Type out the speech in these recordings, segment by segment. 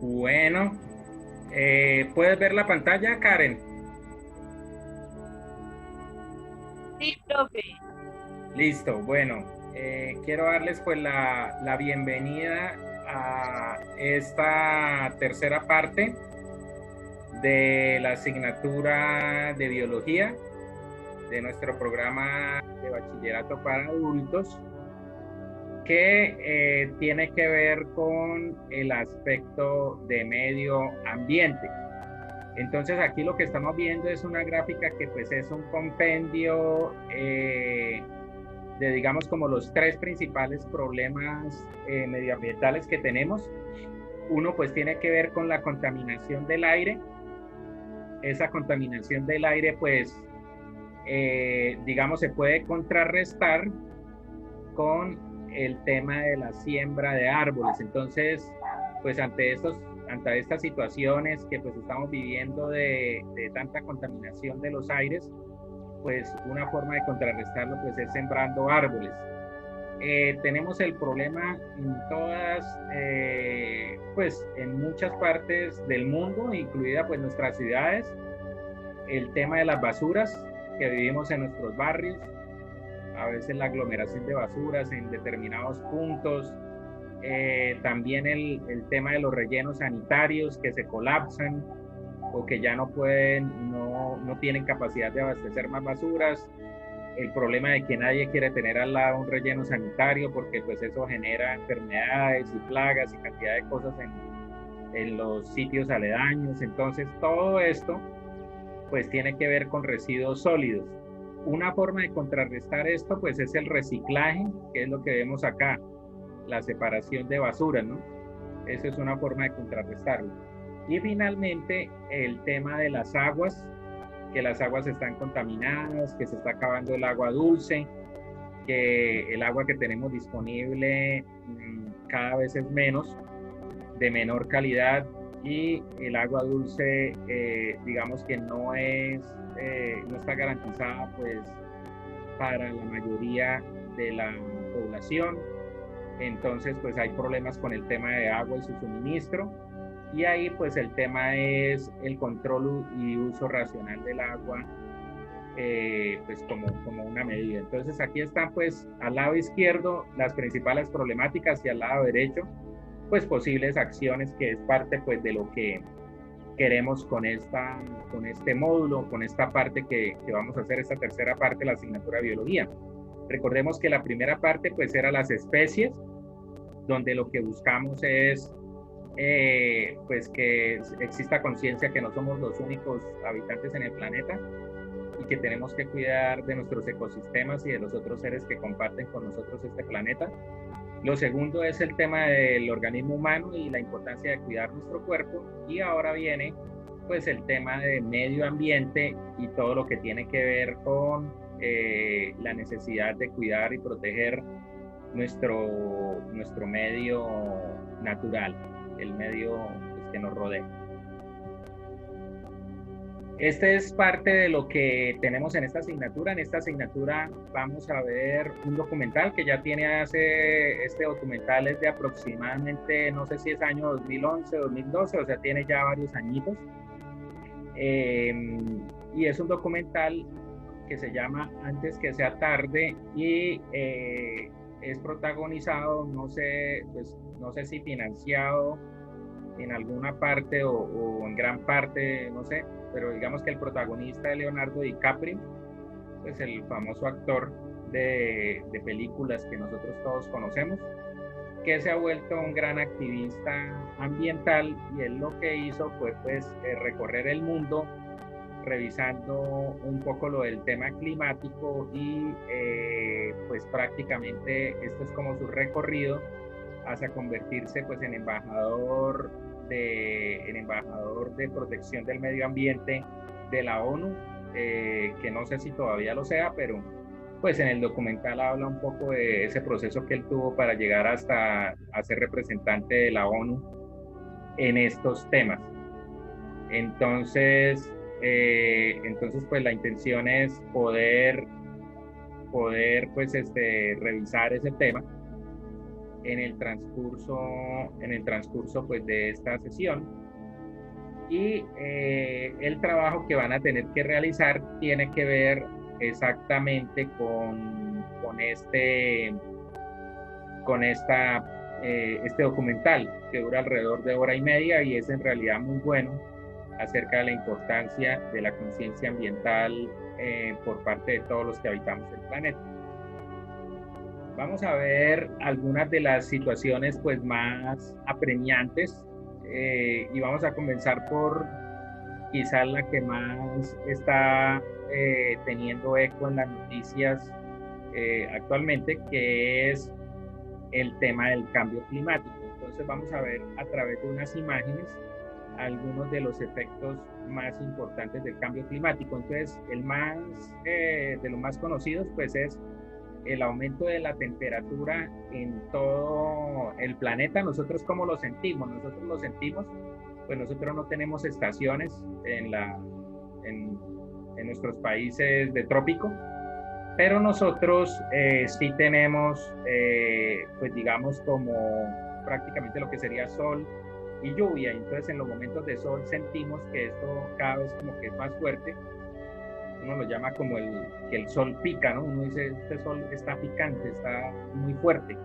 Bueno, ¿puedes ver la pantalla, Karen? Sí, profe. Listo, bueno, quiero darles pues la bienvenida a esta tercera parte de la asignatura de biología de nuestro programa de bachillerato para adultos que tiene que ver con el aspecto de medio ambiente. Entonces aquí lo que estamos viendo es una gráfica que pues es un compendio de digamos como los tres principales problemas medioambientales que tenemos. Uno pues tiene que ver con la contaminación del aire. Esa contaminación del aire pues digamos se puede contrarrestar con el tema de la siembra de árboles. Entonces pues ante estas situaciones que pues estamos viviendo de tanta contaminación de los aires, pues una forma de contrarrestarlo pues es sembrando árboles. Tenemos el problema en pues en muchas partes del mundo, incluida pues nuestras ciudades, el tema de las basuras que vivimos en nuestros barrios, a veces la aglomeración de basuras en determinados puntos, también el tema de los rellenos sanitarios que se colapsan o que ya no tienen capacidad de abastecer más basuras, el problema de que nadie quiere tener al lado un relleno sanitario porque pues eso genera enfermedades y plagas y cantidad de cosas en los sitios aledaños. Entonces todo esto pues tiene que ver con residuos sólidos. Una forma de contrarrestar esto pues es el reciclaje, que es lo que vemos acá, la separación de basura, ¿no? Eso es una forma de contrarrestarlo. Y finalmente el tema de las aguas, que las aguas están contaminadas, que se está acabando el agua dulce, que el agua que tenemos disponible cada vez es menos, de menor calidad, y el agua dulce, digamos que no está garantizada pues para la mayoría de la población. Entonces pues hay problemas con el tema de agua y su suministro, y ahí pues el tema es el control y uso racional del agua, pues como una medida. Entonces aquí están pues al lado izquierdo las principales problemáticas y al lado derecho pues posibles acciones, que es parte pues de lo que queremos con este módulo, con esta parte que vamos a hacer, esta tercera parte de la asignatura de biología. Recordemos que la primera parte pues era las especies, donde lo que buscamos es pues que exista conciencia que no somos los únicos habitantes en el planeta y que tenemos que cuidar de nuestros ecosistemas y de los otros seres que comparten con nosotros este planeta. Lo segundo es el tema del organismo humano y la importancia de cuidar nuestro cuerpo. Y ahora viene pues el tema de medio ambiente y todo lo que tiene que ver con la necesidad de cuidar y proteger nuestro medio natural, el medio pues, que nos rodea. Este es parte de lo que tenemos en esta asignatura. En esta asignatura vamos a ver un documental que ya este documental es de aproximadamente, no sé si es año 2011, 2012, o sea, tiene ya varios añitos. Y es un documental que se llama Antes que sea tarde y es protagonizado, no sé si financiado en alguna parte o en gran parte, no sé, pero digamos que el protagonista es Leonardo DiCaprio, pues el famoso actor de películas que nosotros todos conocemos, que se ha vuelto un gran activista ambiental, y él lo que hizo fue pues recorrer el mundo revisando un poco lo del tema climático y pues prácticamente este es como su recorrido hasta convertirse pues en embajador de protección del medio ambiente de la ONU, que no sé si todavía lo sea, pero pues en el documental habla un poco de ese proceso que él tuvo para llegar hasta a ser representante de la ONU en estos temas. Entonces pues la intención es poder pues revisar ese tema en el transcurso pues, de esta sesión. Y el trabajo que van a tener que realizar tiene que ver exactamente este documental que dura alrededor de 1 hora y media y es en realidad muy bueno acerca de la importancia de la conciencia ambiental por parte de todos los que habitamos el planeta. Vamos a ver algunas de las situaciones pues, más apremiantes y vamos a comenzar por quizás la que más está teniendo eco en las noticias actualmente, que es el tema del cambio climático. Entonces vamos a ver a través de unas imágenes algunos de los efectos más importantes del cambio climático. Entonces de los más conocidos pues es el aumento de la temperatura en todo el planeta. ¿Nosotros cómo lo sentimos? Nosotros lo sentimos, pues nosotros no tenemos estaciones en nuestros países de trópico, pero nosotros sí tenemos, pues digamos, como prácticamente lo que sería sol y lluvia. Entonces en los momentos de sol sentimos que esto cada vez como que es más fuerte. Uno lo llama como que el sol pica, ¿no? Uno dice, este sol está picante, está muy fuerte.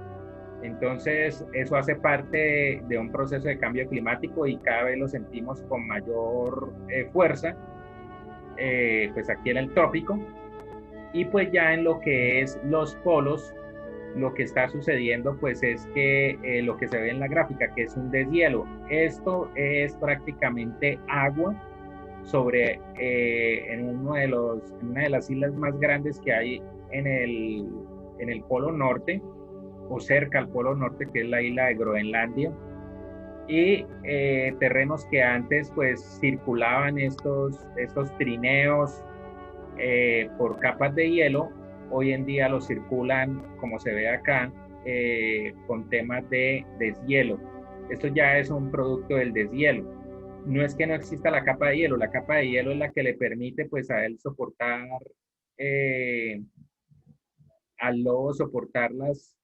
Entonces, eso hace parte de un proceso de cambio climático y cada vez lo sentimos con mayor fuerza, pues aquí en el trópico. Y pues ya en lo que es los polos, lo que está sucediendo pues es que lo que se ve en la gráfica, que es un deshielo. Esto es prácticamente agua en una de las islas más grandes que hay en el Polo Norte, o cerca al Polo Norte, que es la isla de Groenlandia, y terrenos que antes pues circulaban estos trineos por capas de hielo, hoy en día los circulan, como se ve acá, con temas de deshielo. Esto ya es un producto del deshielo. No es que no exista la capa de hielo, la capa de hielo es la que le permite pues a él soportar, al lobo soportar las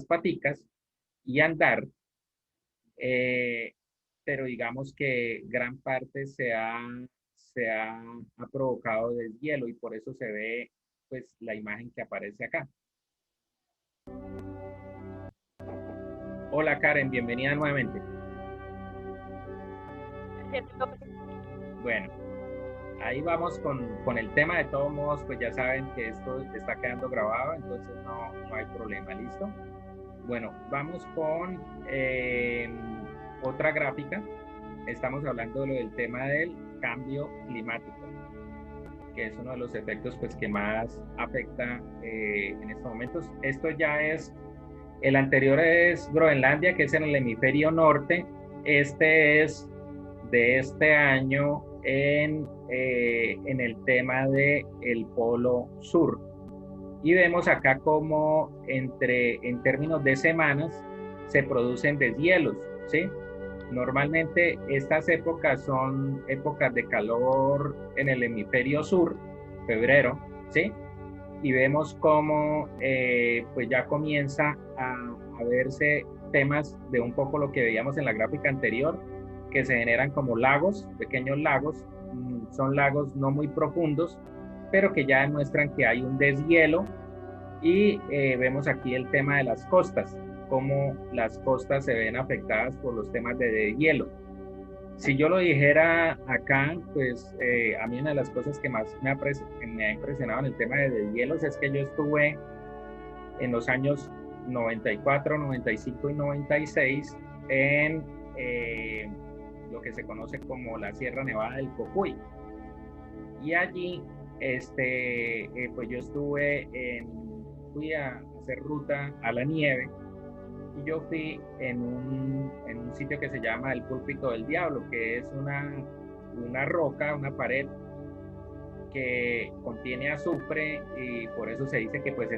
paticas y andar, pero digamos que gran parte se ha provocado deshielo y por eso se ve pues la imagen que aparece acá. Hola Karen, bienvenida nuevamente. Bueno, ahí vamos con el tema. De todos modos, pues ya saben que esto está quedando grabado, entonces no hay problema, ¿listo? Bueno, vamos con otra gráfica. Estamos hablando de lo del tema del cambio climático, que es uno de los efectos pues, que más afecta en estos momentos. Esto ya es, el anterior es Groenlandia, que es en el hemisferio norte. Este es de este año en el tema del Polo Sur. Y vemos acá como en términos de semanas se producen deshielos, ¿sí? Normalmente estas épocas son épocas de calor en el hemisferio sur, febrero, ¿sí? Y vemos cómo pues ya comienza a verse temas de un poco lo que veíamos en la gráfica anterior, que se generan como lagos, pequeños lagos, son lagos no muy profundos, pero que ya demuestran que hay un deshielo. Y vemos aquí el tema de las costas, cómo las costas se ven afectadas por los temas de deshielo. Si yo lo dijera acá, pues a mí una de las cosas que más me ha impresionado en el tema de deshielos es que yo estuve en los años 94, 95 y 96 en lo que se conoce como la Sierra Nevada del Cocuy. Y allí, pues yo fui a hacer ruta a la nieve y yo fui en un sitio que se llama el Púlpito del Diablo, que es una roca, una pared que contiene azufre y por eso se dice que pues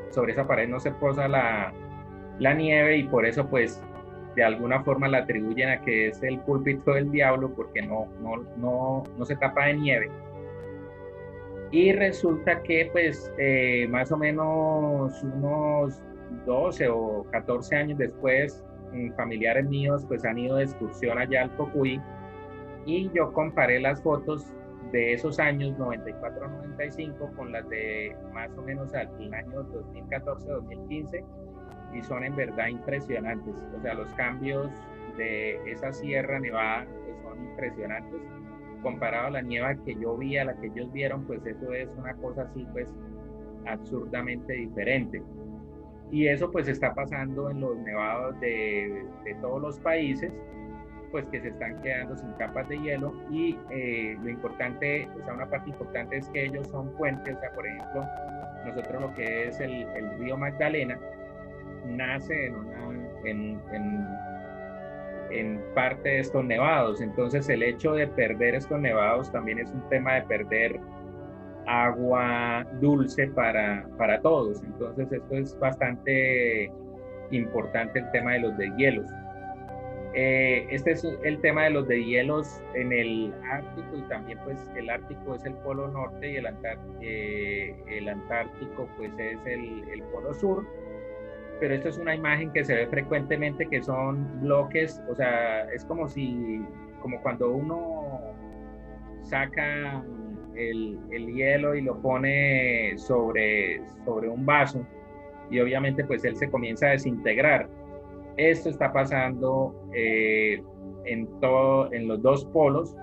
sobre esa pared no se posa la nieve y por eso pues de alguna forma la atribuyen a que es el Púlpito del Diablo porque no se tapa de nieve. Y resulta que pues más o menos unos 12 o 14 años después, familiares míos pues han ido de excursión allá al Cocuy y yo comparé las fotos de esos años 94-95 con las de más o menos al año 2014-2015 y son en verdad impresionantes. O sea, los cambios de esa Sierra Nevada pues son impresionantes. Comparado a la nieve que yo vi, a la que ellos vieron, pues eso es una cosa así pues absurdamente diferente. Y eso pues está pasando en los nevados de todos los países, pues que se están quedando sin capas de hielo y lo importante, o sea, una parte importante es que ellos son fuentes, o sea, por ejemplo, nosotros lo que es el río Magdalena nace en parte de estos nevados, entonces el hecho de perder estos nevados también es un tema de perder agua dulce para todos, entonces esto es bastante importante el tema de los deshielos. Este es el tema de los deshielos en el Ártico y también pues el Ártico es el polo norte y el Antártico pues es el polo sur, pero esto es una imagen que se ve frecuentemente que son bloques, o sea, es como cuando uno saca el hielo y lo pone sobre un vaso y obviamente pues él se comienza a desintegrar. Esto está pasando en los dos polos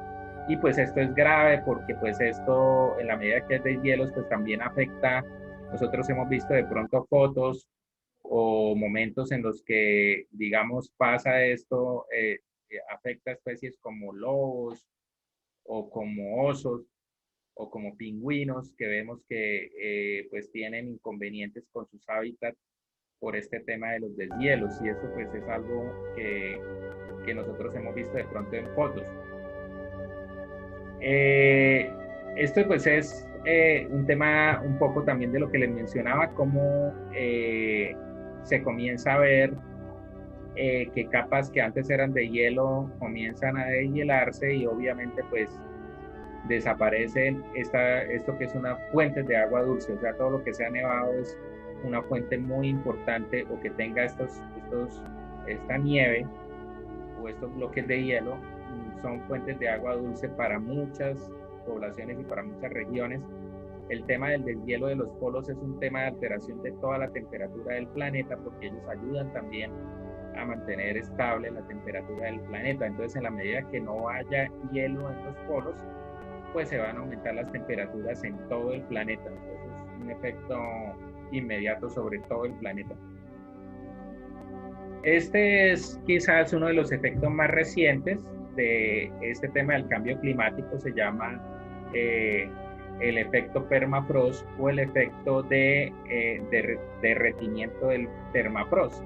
y pues esto es grave porque pues esto en la medida que es de hielos pues también afecta, nosotros hemos visto de pronto fotos o momentos en los que digamos pasa esto, afecta a especies como lobos o como osos o como pingüinos que vemos que pues tienen inconvenientes con sus hábitats por este tema de los deshielos y eso pues es algo que nosotros hemos visto de pronto en fotos. Esto pues es un tema un poco también de lo que les mencionaba, cómo se comienza a ver que capas que antes eran de hielo comienzan a deshielarse y obviamente pues desaparecen esto que es una fuente de agua dulce, o sea, todo lo que sea nevado es una fuente muy importante o que tenga esta nieve o estos bloques de hielo son fuentes de agua dulce para muchas poblaciones y para muchas regiones. El tema del deshielo de los polos es un tema de alteración de toda la temperatura del planeta porque ellos ayudan también a mantener estable la temperatura del planeta. Entonces, en la medida que no haya hielo en los polos, pues se van a aumentar las temperaturas en todo el planeta. Entonces, es un efecto inmediato sobre todo el planeta. Este es quizás uno de los efectos más recientes de este tema del cambio climático, se llama el efecto permafrost o el efecto de derretimiento del permafrost.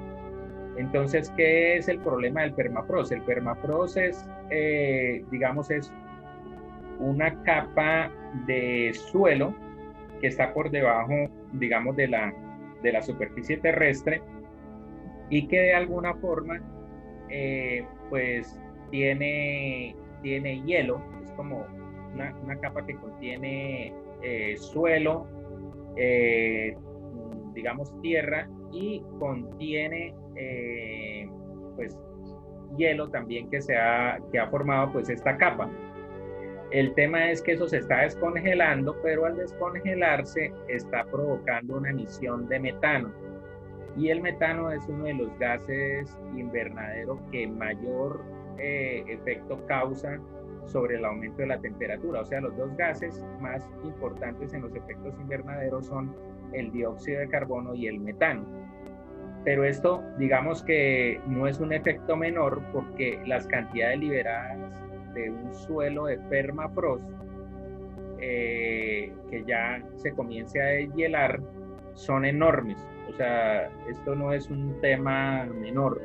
Entonces, ¿qué es el problema del permafrost? El permafrost es, digamos, es una capa de suelo que está por debajo, digamos, de la superficie terrestre y que de alguna forma, pues, tiene hielo, es como una capa que contiene suelo, digamos, tierra y contiene, pues, hielo también que ha formado, pues, esta capa. El tema es que eso se está descongelando, pero al descongelarse está provocando una emisión de metano. Y el metano es uno de los gases invernadero que mayor efecto causa sobre el aumento de la temperatura. O sea, los dos gases más importantes en los efectos invernaderos son el dióxido de carbono y el metano. Pero esto, digamos que no es un efecto menor porque las cantidades liberadas de un suelo de permafrost que ya se comience a deshielar son enormes. O sea, esto no es un tema menor.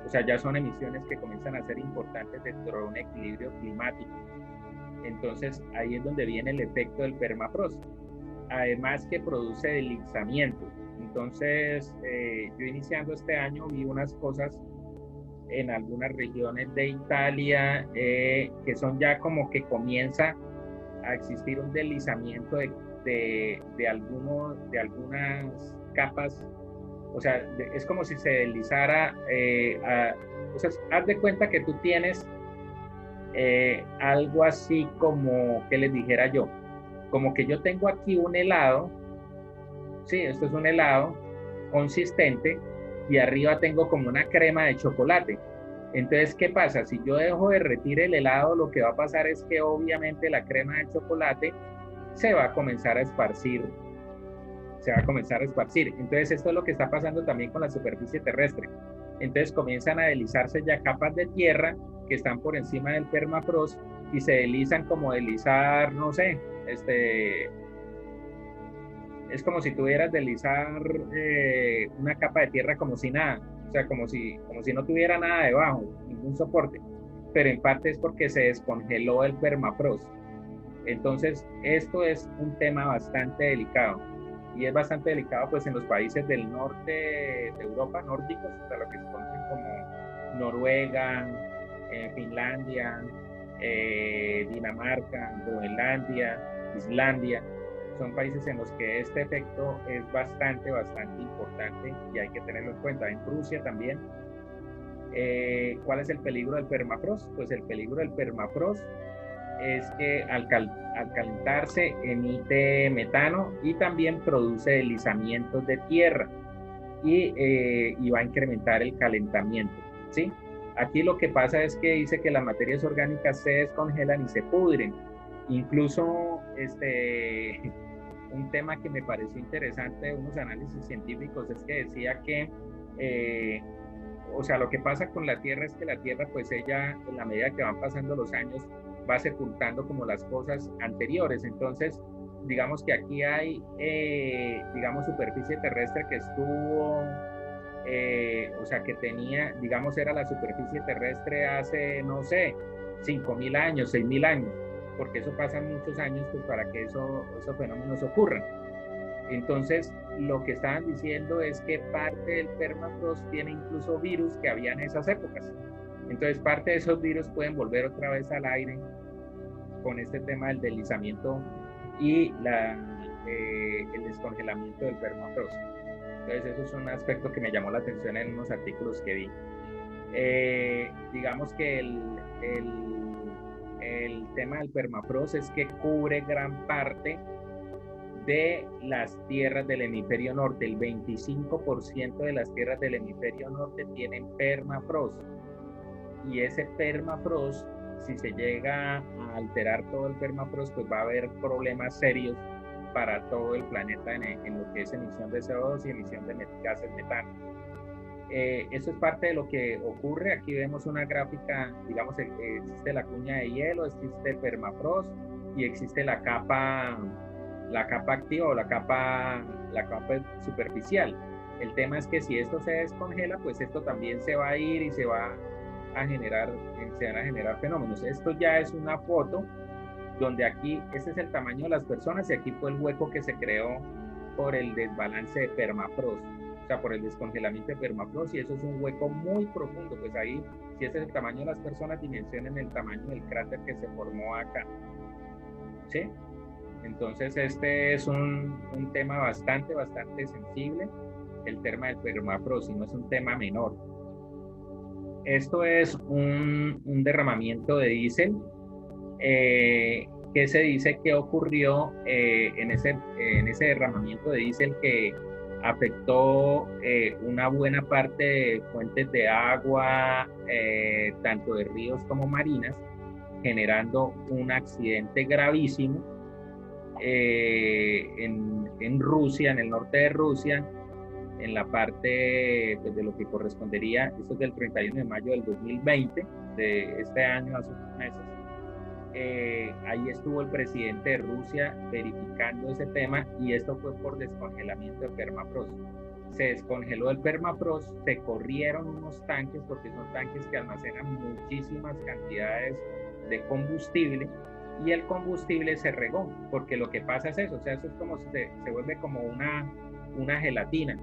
O sea, ya son emisiones que comienzan a ser importantes dentro de un equilibrio climático. Entonces, ahí es donde viene el efecto del permafrost. Además que produce deslizamiento. Entonces, yo iniciando este año vi unas cosas en algunas regiones de Italia que son ya como que comienza a existir un deslizamiento de algunas capas, o sea, es como si se deslizara, o sea, haz de cuenta que tú tienes algo así como, que les dijera yo, como que yo tengo aquí un helado, sí, esto es un helado consistente, y arriba tengo como una crema de chocolate. Entonces, ¿qué pasa? Si yo dejo derretir el helado, lo que va a pasar es que obviamente la crema de chocolate se va a comenzar a esparcir, se va a comenzar a esparcir. Entonces, esto es lo que está pasando también con la superficie terrestre. Entonces, comienzan a deslizarse ya capas de tierra que están por encima del permafrost y se deslizan como deslizar, no sé, es como si tuvieras deslizar una capa de tierra como si nada, o sea, como si no tuviera nada debajo, ningún soporte, pero en parte es porque se descongeló el permafrost. Entonces, esto es un tema bastante delicado, y es bastante delicado pues en los países del norte de Europa, nórdicos, o sea, lo que se conocen como Noruega, Finlandia, Dinamarca, Groenlandia, Islandia. Son países en los que este efecto es bastante importante y hay que tenerlo en cuenta. En Rusia también. ¿Cuál es el peligro del permafrost? Pues el peligro del permafrost es que al calentarse emite metano y también produce deslizamientos de tierra y va a incrementar el calentamiento, ¿sí? Aquí lo que pasa es que dice que las materias orgánicas se descongelan y se pudren. Incluso un tema que me pareció interesante de unos análisis científicos es que decía que, o sea, lo que pasa con la Tierra es que la Tierra, pues ella, en la medida que van pasando los años, va sepultando como las cosas anteriores. Entonces, digamos que aquí hay, digamos, superficie terrestre que estuvo, o sea, que tenía, digamos, era la superficie terrestre hace, no sé, 5.000 años, 6.000 años, porque eso pasa muchos años pues, para que esos fenómenos ocurran. Entonces, lo que estaban diciendo es que parte del permafrost tiene incluso virus que había en esas épocas. Entonces, parte de esos virus pueden volver otra vez al aire con este tema del deslizamiento y el descongelamiento del permafrost. Entonces, eso es un aspecto que me llamó la atención en unos artículos que vi. Digamos que el tema del permafrost es que cubre gran parte de las tierras del hemisferio norte. El 25% de las tierras del hemisferio norte tienen permafrost. Y ese permafrost, si se llega a alterar todo el permafrost, pues va a haber problemas serios para todo el planeta en lo que es emisión de CO2 y emisión de gases metano. Eso es parte de lo que ocurre. Aquí vemos una gráfica, digamos, existe la cuña de hielo, existe el permafrost y existe la capa activa o la capa superficial. El tema es que si esto se descongela, pues esto también se va a ir y se van a generar fenómenos. Esto ya es una foto donde aquí, este es el tamaño de las personas y aquí fue el hueco que se creó por el desbalance de permafrost, o sea, por el descongelamiento de permafrost, y eso es un hueco muy profundo. Pues ahí, si este es el tamaño de las personas, dimensionen el tamaño del cráter que se formó acá, ¿sí? Entonces, este es un tema bastante sensible, el tema del permafrost, y no es un tema menor. Esto es un derramamiento de diésel que se dice que ocurrió en ese derramamiento de diésel que afectó una buena parte de fuentes de agua, tanto de ríos como marinas, generando un accidente gravísimo en Rusia, en el norte de Rusia, en la parte pues, de lo que correspondería, esto es del 31 de mayo del 2020, de este año, hace unos meses. Ahí estuvo el presidente de Rusia verificando ese tema, y esto fue por descongelamiento de permafrost. Se descongeló el permafrost, se corrieron unos tanques, porque son tanques que almacenan muchísimas cantidades de combustible, y el combustible se regó, porque lo que pasa es eso, o sea, eso es como si se vuelve como una gelatina,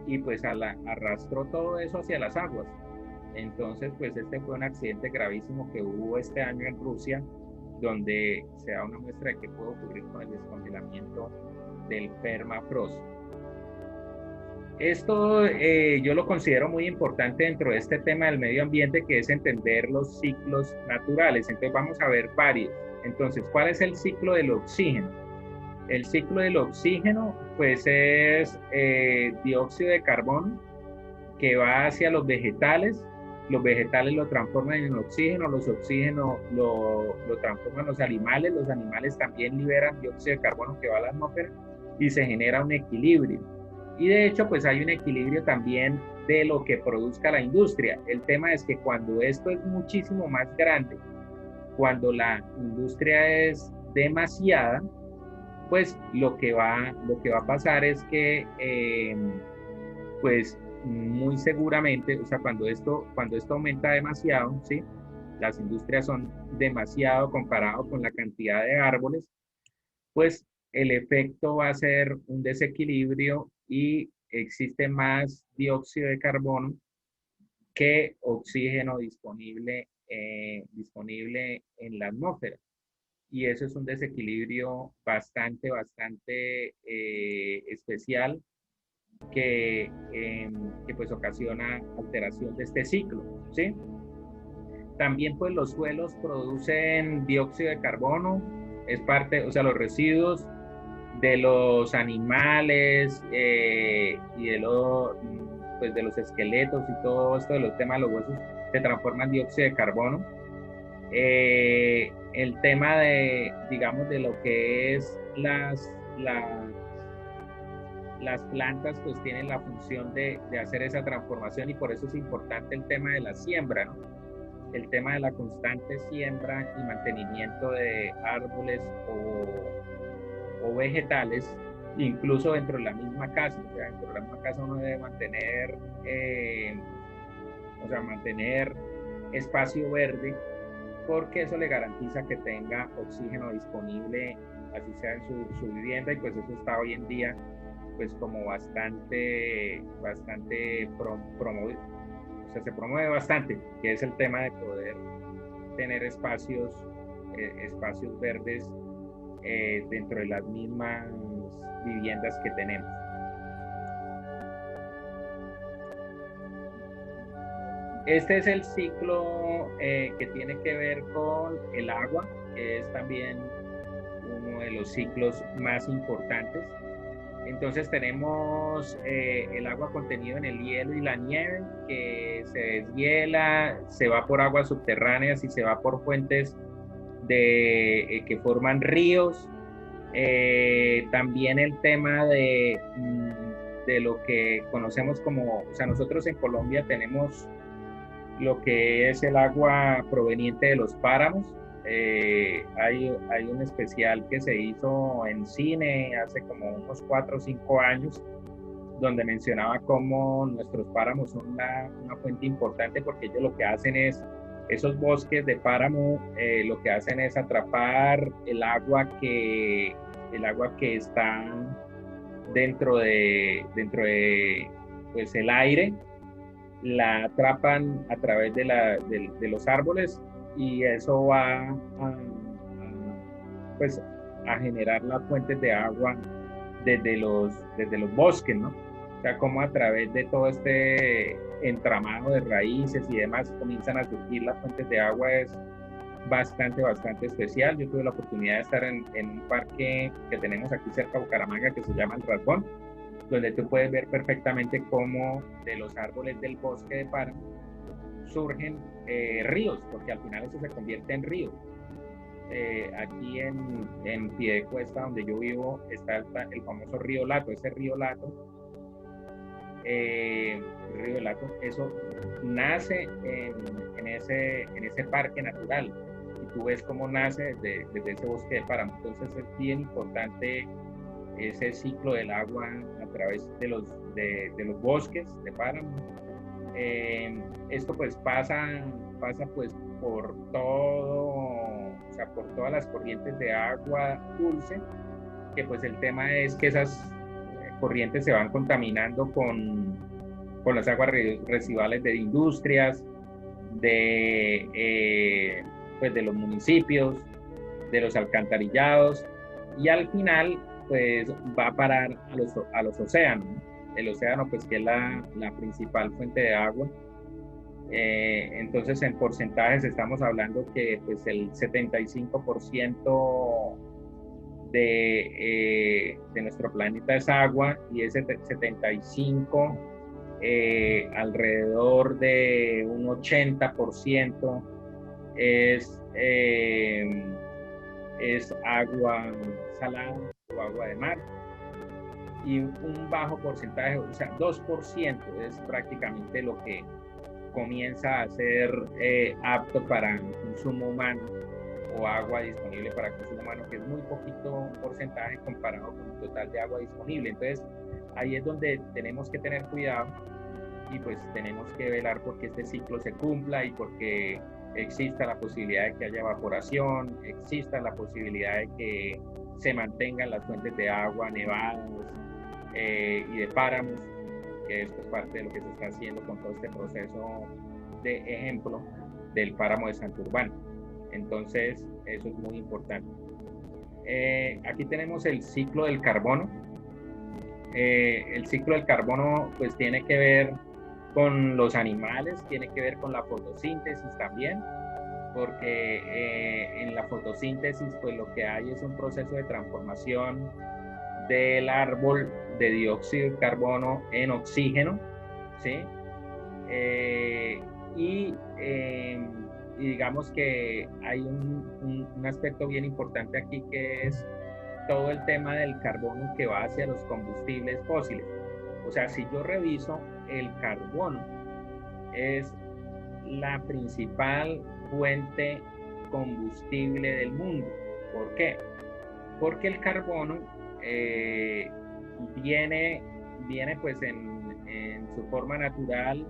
y pues arrastró todo eso hacia las aguas. Entonces, pues este fue un accidente gravísimo que hubo este año en Rusia, donde se da una muestra de qué puede ocurrir con el descongelamiento del permafrost. Esto yo lo considero muy importante dentro de este tema del medio ambiente, que es entender los ciclos naturales. Entonces vamos a ver varios. Entonces, ¿cuál es el ciclo del oxígeno? El ciclo del oxígeno, pues es dióxido de carbono que va hacia los vegetales lo transforman en oxígeno, los oxígenos lo transforman los animales también liberan dióxido de carbono que va a la atmósfera y se genera un equilibrio. Y de hecho, pues hay un equilibrio también de lo que produzca la industria. El tema es que cuando esto es muchísimo más grande, cuando la industria es demasiada, pues lo que va a pasar es que, pues muy seguramente, o sea, cuando esto aumenta demasiado, ¿sí? Las industrias son demasiado comparado con la cantidad de árboles, pues el efecto va a ser un desequilibrio y existe más dióxido de carbono que oxígeno disponible en la atmósfera. Y eso es un desequilibrio bastante especial que pues ocasiona alteración de este ciclo, ¿sí? También pues los suelos producen dióxido de carbono, es parte, o sea, los residuos de los animales y pues de los esqueletos y todo esto de los temas de los huesos se transforman en dióxido de carbono. El tema de, digamos, de lo que es las plantas pues tienen la función de hacer esa transformación y por eso es importante el tema de la siembra, ¿no? El tema de la constante siembra y mantenimiento de árboles o vegetales, incluso dentro de la misma casa. O sea, dentro de la misma casa uno debe mantener, mantener espacio verde, porque eso le garantiza que tenga oxígeno disponible, así sea en su vivienda, y pues eso está hoy en día pues como bastante promovido, o sea, se promueve bastante, que es el tema de poder tener espacios verdes dentro de las mismas viviendas que tenemos. Este es el ciclo que tiene que ver con el agua, que es también uno de los ciclos más importantes. Entonces tenemos el agua contenido en el hielo y la nieve, que se deshiela, se va por aguas subterráneas y se va por fuentes que forman ríos. También el tema de lo que conocemos como, o sea, nosotros en Colombia tenemos lo que es el agua proveniente de los páramos. Hay un especial que se hizo en cine hace como unos 4 o 5 años, donde mencionaba cómo nuestros páramos son una fuente importante, porque ellos lo que hacen es, esos bosques de páramo, lo que hacen es atrapar el agua que está dentro de pues, el aire, la atrapan a través de los árboles, y eso va pues, a generar las fuentes de agua desde los bosques, ¿no? O sea, como a través de todo este entramado de raíces y demás comienzan a surgir las fuentes de agua. Es bastante especial. Yo tuve la oportunidad de estar en un parque que tenemos aquí cerca de Bucaramanga, que se llama El Rasbón, donde tú puedes ver perfectamente cómo de los árboles del bosque de páramo surgen ríos, porque al final eso se convierte en río. Aquí en Piedecuesta, donde yo vivo, está el famoso río Lato. Ese río Lato, eso nace en ese parque natural, y tú ves cómo nace desde ese bosque de páramo. Entonces es bien importante ese ciclo del agua a través de los bosques de páramo. Esto pues pasa pues por todo, o sea, por todas las corrientes de agua dulce, que pues el tema es que esas corrientes se van contaminando con las aguas residuales de industrias, pues de los municipios, de los alcantarillados, y al final pues va a parar a los océanos, ¿no? El océano pues que es la principal fuente de agua. Entonces en porcentajes estamos hablando que pues el 75% de nuestro planeta es agua, y ese 75, alrededor de un 80% es agua salada o agua de mar, y un bajo porcentaje, o sea, 2% es prácticamente lo que comienza a ser apto para consumo humano, o agua disponible para consumo humano, que es muy poquito porcentaje comparado con el total de agua disponible. Entonces, ahí es donde tenemos que tener cuidado, y pues tenemos que velar porque este ciclo se cumpla, y porque exista la posibilidad de que haya evaporación, exista la posibilidad de que se mantengan las fuentes de agua, nevadas y de páramos, que esto es parte de lo que se está haciendo con todo este proceso de ejemplo del páramo de Santurbán. Entonces, eso es muy importante. Aquí tenemos el ciclo del carbono. El ciclo del carbono pues tiene que ver con los animales, tiene que ver con la fotosíntesis también, porque en la fotosíntesis pues lo que hay es un proceso de transformación del árbol de dióxido de carbono en oxígeno, ¿sí? Y digamos que hay un aspecto bien importante aquí, que es todo el tema del carbono que va hacia los combustibles fósiles. O sea, si yo reviso, el carbono es la principal fuente combustible del mundo. ¿Por qué? Porque el carbono viene pues en su forma natural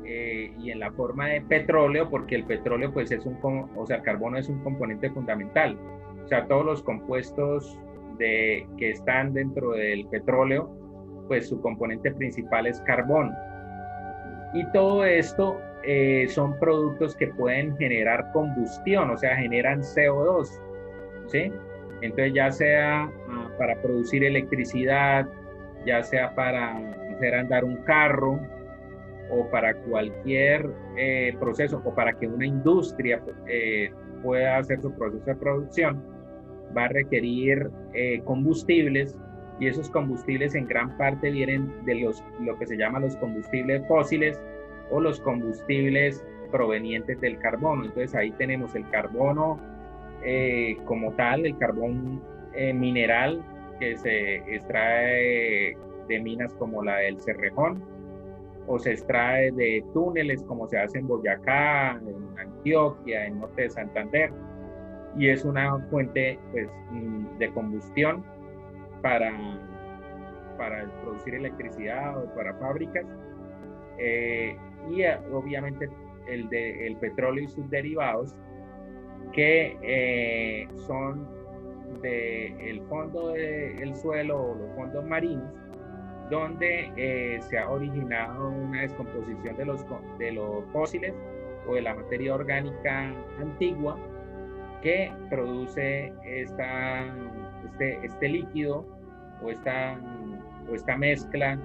y en la forma de petróleo, porque el petróleo pues es o sea, el carbono es un componente fundamental. O sea, todos los compuestos que están dentro del petróleo, pues su componente principal es carbono. Y todo esto son productos que pueden generar combustión, o sea, generan CO2, ¿sí? Entonces, ya sea para producir electricidad, ya sea para hacer andar un carro, o para cualquier proceso, o para que una industria pueda hacer su proceso de producción, va a requerir combustibles, y esos combustibles en gran parte vienen de lo que se llama los combustibles fósiles, o los combustibles provenientes del carbono. Entonces ahí tenemos el carbono como tal, el carbón mineral, que se extrae de minas como la del Cerrejón, o se extrae de túneles como se hace en Boyacá, en Antioquia, en norte de Santander, y es una fuente pues, de combustión para producir electricidad o para fábricas, y obviamente el petróleo y sus derivados, que son del fondo del suelo o los fondos marinos, donde se ha originado una descomposición de los fósiles o de la materia orgánica antigua, que produce este líquido o esta mezcla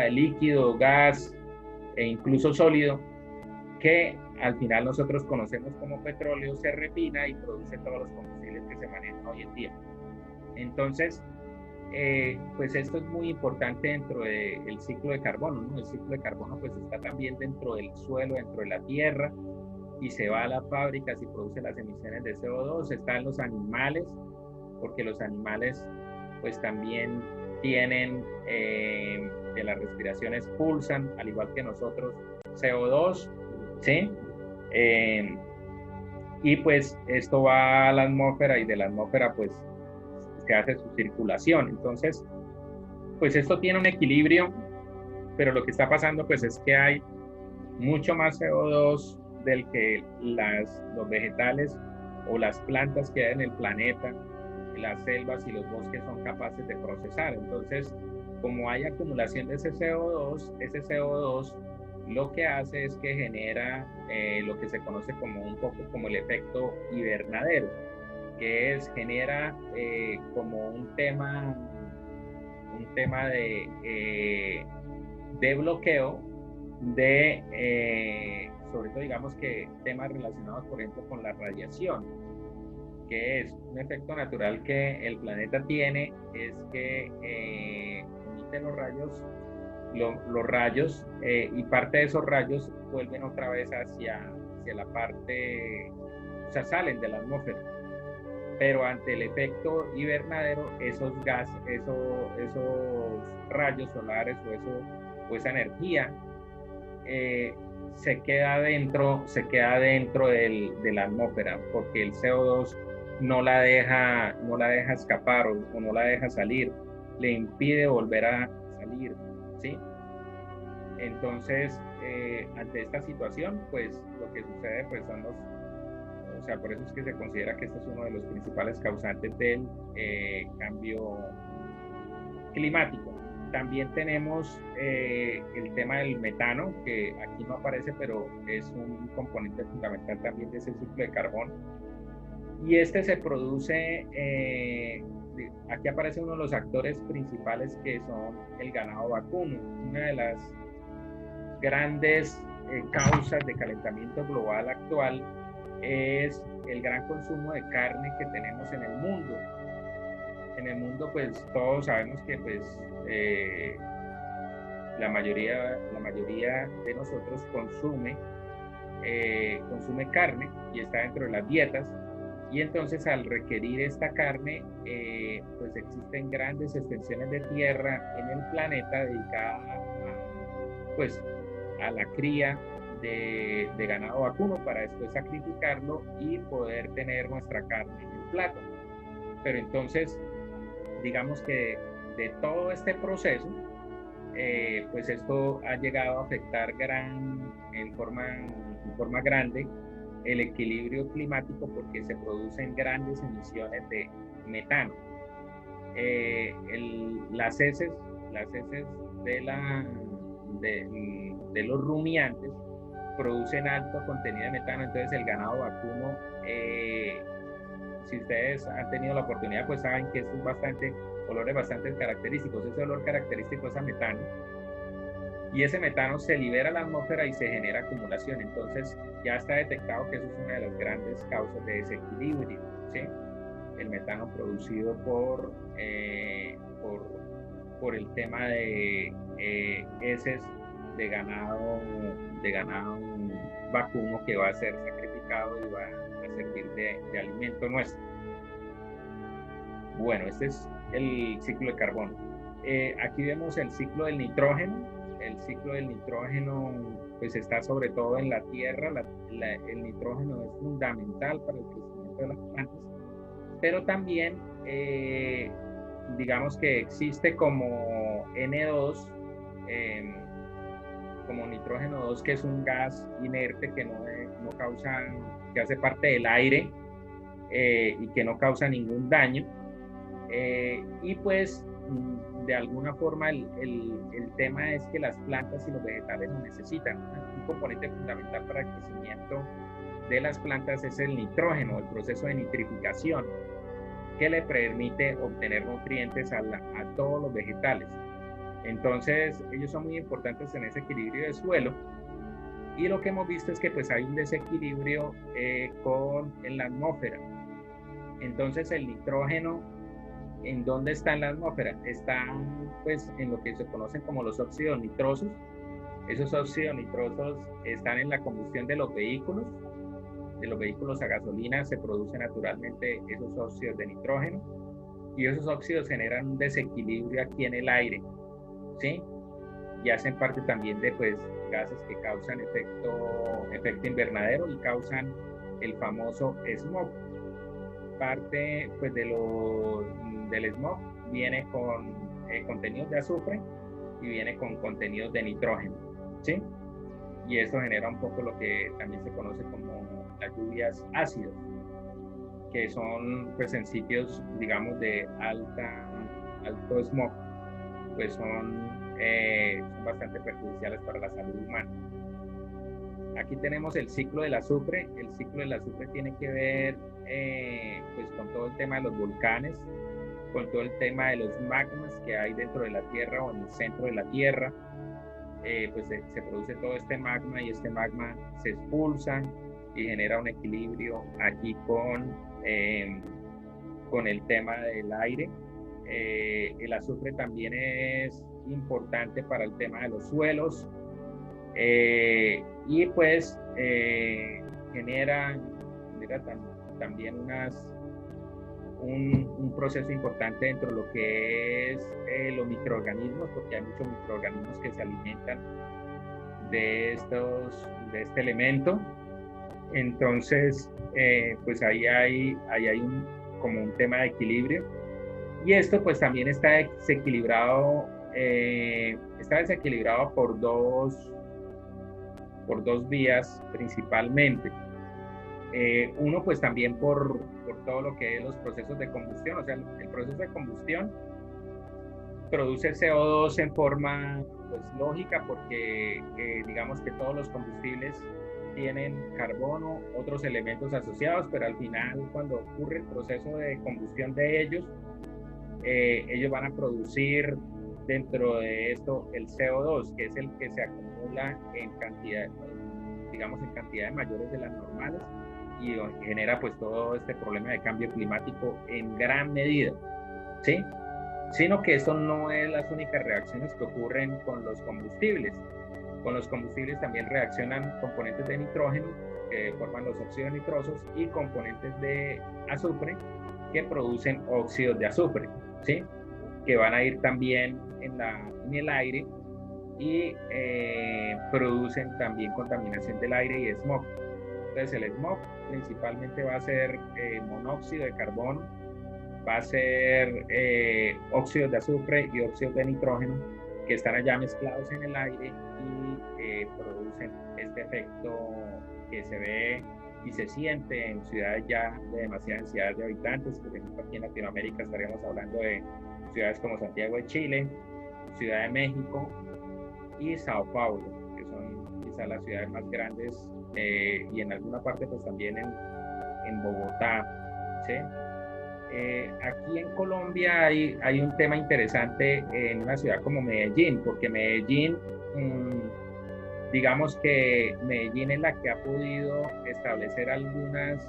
de líquido, gas e incluso sólido, que al final nosotros conocemos como petróleo, se refina y produce todos los combustibles que se manejan hoy en día. Entonces, pues esto es muy importante dentro del ciclo de carbono, ¿no? El ciclo de carbono pues está también dentro del suelo, dentro de la tierra, y se va a las fábricas y produce las emisiones de CO2. Está en los animales, porque los animales pues también tienen, de las respiraciones expulsan, al igual que nosotros, CO2, ¿sí? Y pues esto va a la atmósfera, y de la atmósfera pues se hace su circulación. Entonces, pues esto tiene un equilibrio, pero lo que está pasando pues es que hay mucho más CO2 del que los vegetales o las plantas que hay en el planeta, las selvas y los bosques son capaces de procesar. Entonces, como hay acumulación de ese CO2 lo que hace es que genera lo que se conoce como un poco como el efecto invernadero. que genera como un tema de bloqueo sobre todo digamos que temas relacionados por ejemplo con la radiación, que es un efecto natural que el planeta tiene, es que emite los rayos y parte de esos rayos vuelven otra vez hacia la parte, o sea, salen de la atmósfera. Pero ante el efecto invernadero, esos rayos solares o esa energía se queda dentro de la atmósfera, porque el CO2 no la deja escapar o no la deja salir, le impide volver a salir, ¿sí? Entonces, ante esta situación, pues lo que sucede pues son o sea, por eso es que se considera que este es uno de los principales causantes del cambio climático. También tenemos el tema del metano, que aquí no aparece, pero es un componente fundamental también de ese ciclo de carbón. Y este se produce, aquí aparece uno de los actores principales que son el ganado vacuno, una de las grandes causas de calentamiento global actual es el gran consumo de carne que tenemos en el mundo. En el mundo, pues todos sabemos que pues la mayoría de nosotros consume carne y está dentro de las dietas, y entonces al requerir esta carne pues existen grandes extensiones de tierra en el planeta dedicada a la cría de ganado vacuno para después sacrificarlo y poder tener nuestra carne en el plato. Pero entonces digamos que de todo este proceso pues esto ha llegado a afectar en forma grande el equilibrio climático, porque se producen grandes emisiones de metano. Las heces de los rumiantes producen alto contenido de metano, entonces el ganado vacuno, si ustedes han tenido la oportunidad, pues saben que estos olores bastante característicos. Ese olor característico es a metano, y ese metano se libera a la atmósfera y se genera acumulación. Entonces ya está detectado que eso es una de las grandes causas de desequilibrio, ¿sí? El metano producido por el tema de heces de ganado vacuno que va a ser sacrificado y va a servir de alimento nuestro. Bueno, este es el ciclo de carbono. Aquí vemos el ciclo del nitrógeno. El ciclo del nitrógeno pues está sobre todo en la tierra. El nitrógeno es fundamental para el crecimiento de las plantas, pero también digamos que existe como N2, como nitrógeno 2, que es un gas inerte que que hace parte del aire y que no causa ningún daño. Y pues de alguna forma el tema es que las plantas y los vegetales lo necesitan. Un componente fundamental para el crecimiento de las plantas es el nitrógeno, el proceso de nitrificación, que le permite obtener nutrientes a todos los vegetales. Entonces ellos son muy importantes en ese equilibrio de suelo, y lo que hemos visto es que pues hay un desequilibrio en la atmósfera. Entonces el nitrógeno, ¿en dónde está en la atmósfera? Está pues en lo que se conocen como los óxidos nitrosos. Esos óxidos nitrosos están en la combustión de los vehículos a gasolina. Se producen naturalmente esos óxidos de nitrógeno, y esos óxidos generan un desequilibrio aquí en el aire, ¿sí? Y hacen parte también de pues gases que causan efecto invernadero y causan el famoso smog. Parte pues del smog viene con contenidos de azufre y viene con contenidos de nitrógeno, ¿sí? Y esto genera un poco lo que también se conoce como las lluvias ácidas, que son pues en sitios digamos de alto smog, pues son bastante perjudiciales para la salud humana. Aquí tenemos el ciclo del azufre. El ciclo del azufre tiene que ver pues con todo el tema de los volcanes, con todo el tema de los magmas que hay dentro de la Tierra o en el centro de la Tierra. Pues se produce todo este magma y este magma se expulsa y genera un equilibrio aquí con el tema del aire. El azufre también es importante para el tema de los suelos y pues genera también un proceso importante dentro de lo que es los microorganismos, porque hay muchos microorganismos que se alimentan de este elemento. Entonces, pues ahí hay como un tema de equilibrio. Y esto pues también está desequilibrado por dos vías principalmente. Uno pues también por todo lo que es los procesos de combustión, o sea, el proceso de combustión produce CO2 en forma pues lógica porque digamos que todos los combustibles tienen carbono, otros elementos asociados, pero al final cuando ocurre el proceso de combustión de ellos van a producir dentro de esto el CO2, que es el que se acumula en cantidades mayores de las normales y genera pues todo este problema de cambio climático en gran medida, ¿sí? Sino que esto no es las únicas reacciones que ocurren con los combustibles. Con los combustibles también reaccionan componentes de nitrógeno que forman los óxidos nitrosos y componentes de azufre que producen óxidos de azufre, ¿sí? Que van a ir también en el aire y producen también contaminación del aire y smog. Entonces el smog principalmente va a ser monóxido de carbono, va a ser óxidos de azufre y óxidos de nitrógeno que están allá mezclados en el aire y producen este efecto que se ve y se siente en ciudades ya de demasiada densidad de habitantes. Por ejemplo, aquí en Latinoamérica estaríamos hablando de ciudades como Santiago de Chile, Ciudad de México y Sao Paulo, que son quizás las ciudades más grandes, y en alguna parte pues también en Bogotá, ¿sí? Aquí en Colombia hay un tema interesante en una ciudad como Medellín, porque Medellín, digamos que Medellín es la que ha podido establecer algunas,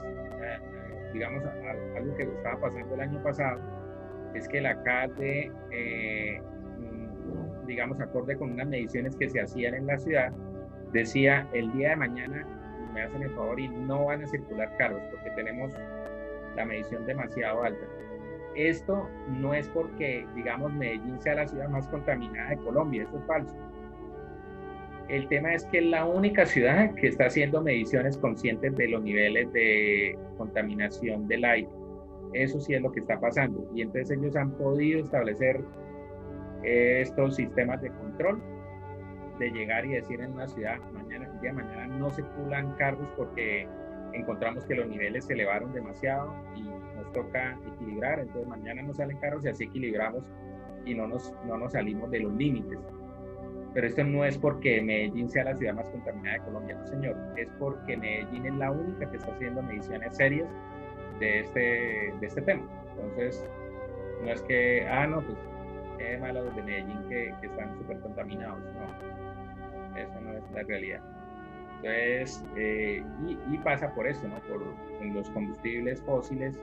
digamos, algo que estaba pasando el año pasado, es que el alcalde, digamos, acorde con unas mediciones que se hacían en la ciudad, decía, el día de mañana me hacen el favor y no van a circular carros porque tenemos la medición demasiado alta. Esto no es porque, digamos, Medellín sea la ciudad más contaminada de Colombia, esto es falso. El tema es que es la única ciudad que está haciendo mediciones conscientes de los niveles de contaminación del aire. Eso sí es lo que está pasando. Y entonces ellos han podido establecer estos sistemas de control, de llegar y decir en una ciudad, el día de mañana no circulan carros porque encontramos que los niveles se elevaron demasiado y nos toca equilibrar, entonces mañana no salen carros y así equilibramos y no nos salimos de los límites. Pero esto no es porque Medellín sea la ciudad más contaminada de Colombia, no señor, es porque Medellín es la única que está haciendo mediciones serias de este tema. Entonces, no es que, no, pues qué malo los de Medellín que están súper contaminados, no, eso no es la realidad. Entonces, y pasa por eso, ¿no? Por los combustibles fósiles,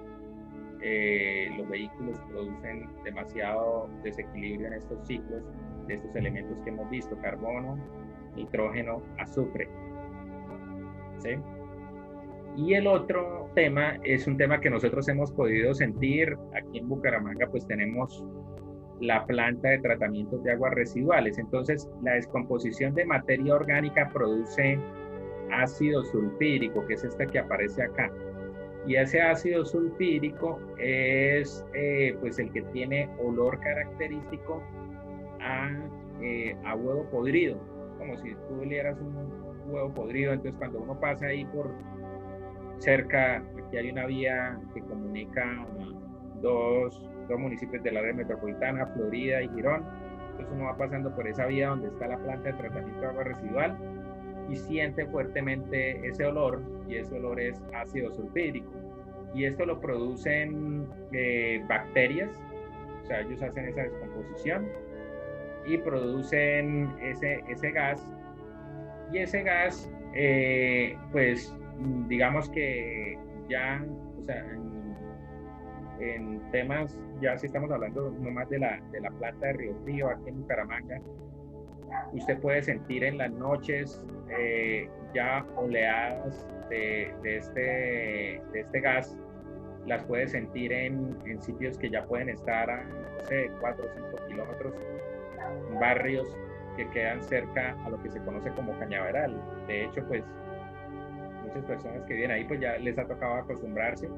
los vehículos producen demasiado desequilibrio en estos ciclos de estos elementos que hemos visto, carbono, nitrógeno, azufre, ¿sí? Y el otro tema es un tema que nosotros hemos podido sentir aquí en Bucaramanga, pues tenemos la planta de tratamientos de aguas residuales. Entonces, la descomposición de materia orgánica produce ácido sulfídrico, que es este que aparece acá. Y ese ácido sulfídrico es pues el que tiene olor característico a huevo podrido, como si tú olieras un huevo podrido. Entonces, cuando uno pasa ahí por cerca, aquí hay una vía que comunica dos municipios del área metropolitana, Florida y Girón. Entonces uno va pasando por esa vía donde está la planta de tratamiento de agua residual y siente fuertemente ese olor, y ese olor es ácido sulfídrico. Y esto lo producen bacterias, o sea, ellos hacen esa descomposición y producen ese gas. Y ese gas, pues, digamos que ya, o sea, en temas, ya si estamos hablando nomás de la planta de Río Frío, aquí en Bucaramanga, usted puede sentir en las noches ya oleadas de este gas, las puede sentir en sitios que ya pueden estar a, no sé, 4 o 5 kilómetros, barrios que quedan cerca a lo que se conoce como Cañaveral. De hecho, pues, muchas personas que viven ahí, pues ya les ha tocado acostumbrarse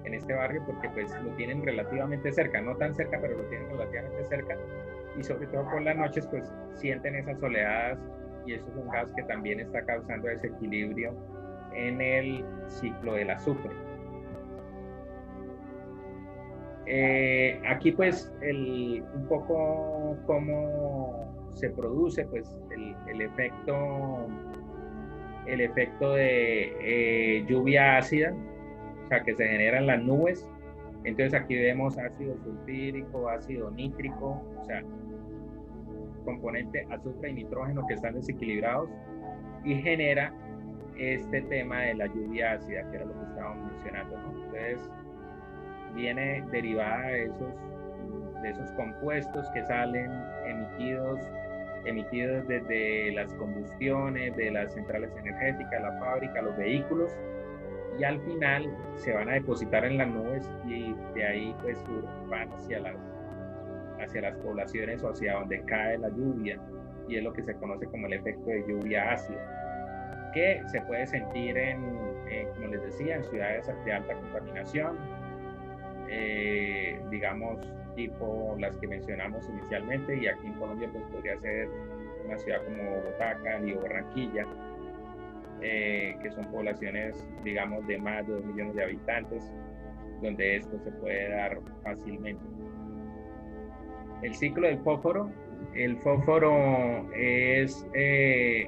en este barrio porque pues lo tienen relativamente cerca, no tan cerca, pero lo tienen relativamente cerca, y sobre todo por las noches pues sienten esas oleadas, y eso es un gas que también está causando desequilibrio en el ciclo del azufre. Aquí pues un poco cómo se produce pues el efecto de lluvia ácida, o sea, que se generan las nubes. Entonces aquí vemos ácido sulfídrico, ácido nítrico, o sea, componente azufre y nitrógeno que están desequilibrados, y genera este tema de la lluvia ácida, que era lo que estábamos mencionando, ¿no? Entonces viene derivada de esos compuestos que salen emitidos desde las combustiones, de las centrales energéticas, la fábrica, los vehículos, y al final se van a depositar en las nubes, y de ahí pues van hacia las poblaciones o hacia donde cae la lluvia, y es lo que se conoce como el efecto de lluvia ácida, que se puede sentir como les decía, en ciudades de alta contaminación, digamos tipo las que mencionamos inicialmente, y aquí en Colombia pues podría ser una ciudad como Bogotá, Cali o Barranquilla, que son poblaciones, digamos, de más de 2 millones de habitantes, donde esto se puede dar fácilmente. El ciclo del fósforo. El fósforo es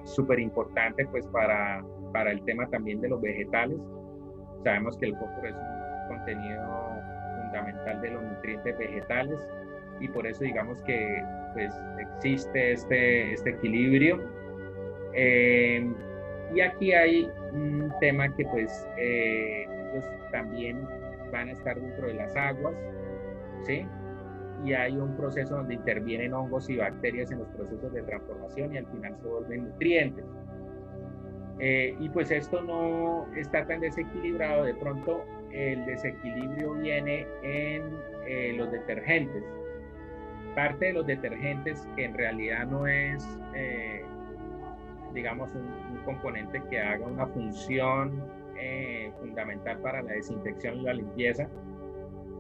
súper importante pues para el tema también de los vegetales. Sabemos que el fósforo es un contenido fundamental de los nutrientes vegetales, y por eso digamos que pues existe este equilibrio. Y aquí hay un tema que pues ellos también van a estar dentro de las aguas, ¿sí? Y hay un proceso donde intervienen hongos y bacterias en los procesos de transformación, y al final se vuelven nutrientes. Y pues esto no está tan desequilibrado. De pronto el desequilibrio viene en los detergentes. Parte de los detergentes, que en realidad no es digamos un componente que haga una función fundamental para la desinfección y la limpieza,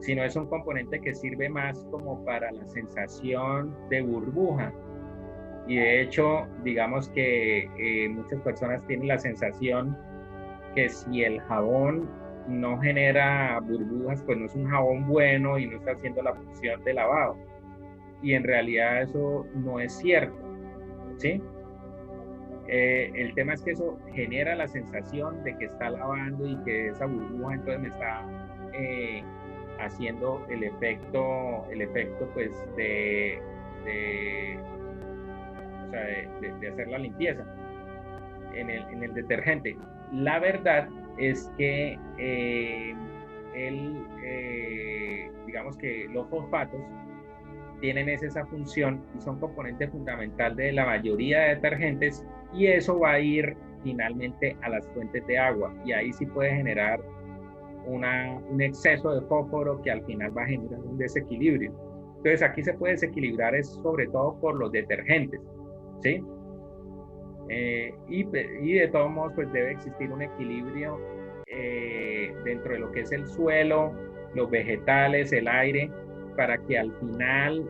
sino es un componente que sirve más como para la sensación de burbuja. Y de hecho, digamos que muchas personas tienen la sensación que si el jabón no genera burbujas, pues no es un jabón bueno y no está haciendo la función de lavado. Y en realidad eso no es cierto, ¿sí? El tema es que eso genera la sensación de que está lavando y que esa burbuja entonces me está haciendo el efecto pues de hacer la limpieza en el detergente. La verdad es que digamos que los fosfatos tienen esa función y son componente fundamental de la mayoría de detergentes, y eso va a ir finalmente a las fuentes de agua, y ahí sí puede generar un exceso de fósforo que al final va a generar un desequilibrio. Entonces aquí se puede desequilibrar es sobre todo por los detergentes, ¿sí? Y de todos modos pues debe existir un equilibrio dentro de lo que es el suelo, los vegetales, el aire, para que al final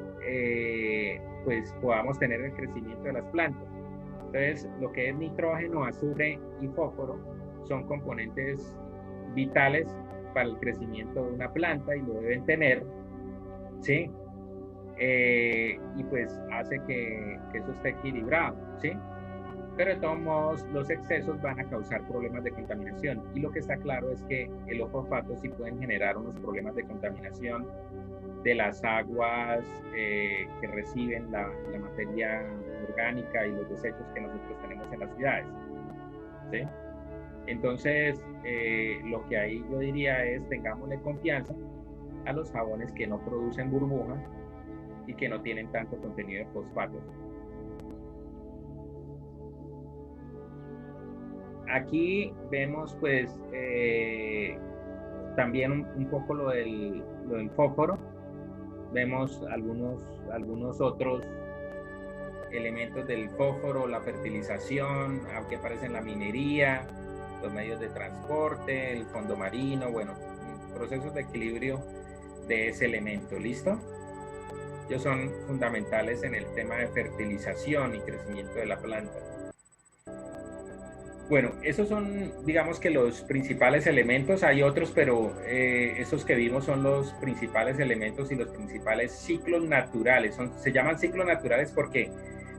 pues podamos tener el crecimiento de las plantas. Entonces lo que es nitrógeno, azufre y fósforo son componentes vitales para el crecimiento de una planta, y lo deben tener, ¿sí? Y pues hace que eso esté equilibrado, ¿sí? pero de todos modos los excesos van a causar problemas de contaminación. Y lo que está claro es que los fosfatos sí pueden generar unos problemas de contaminación de las aguas que reciben la materia orgánica y los desechos que nosotros tenemos en las ciudades, ¿sí? Entonces, lo que ahí yo diría es tengámosle confianza a los jabones que no producen burbujas y que no tienen tanto contenido de fosfatos. Aquí vemos pues también un poco lo del fósforo. Vemos algunos otros elementos del fósforo, la fertilización, aunque aparece en la minería, los medios de transporte, el fondo marino, bueno, procesos de equilibrio de ese elemento, ¿listo? Ellos son fundamentales en el tema de fertilización y crecimiento de la planta. Bueno, esos son, digamos que los principales elementos. Hay otros, pero esos que vimos son los principales elementos y los principales ciclos naturales. Se llaman ciclos naturales porque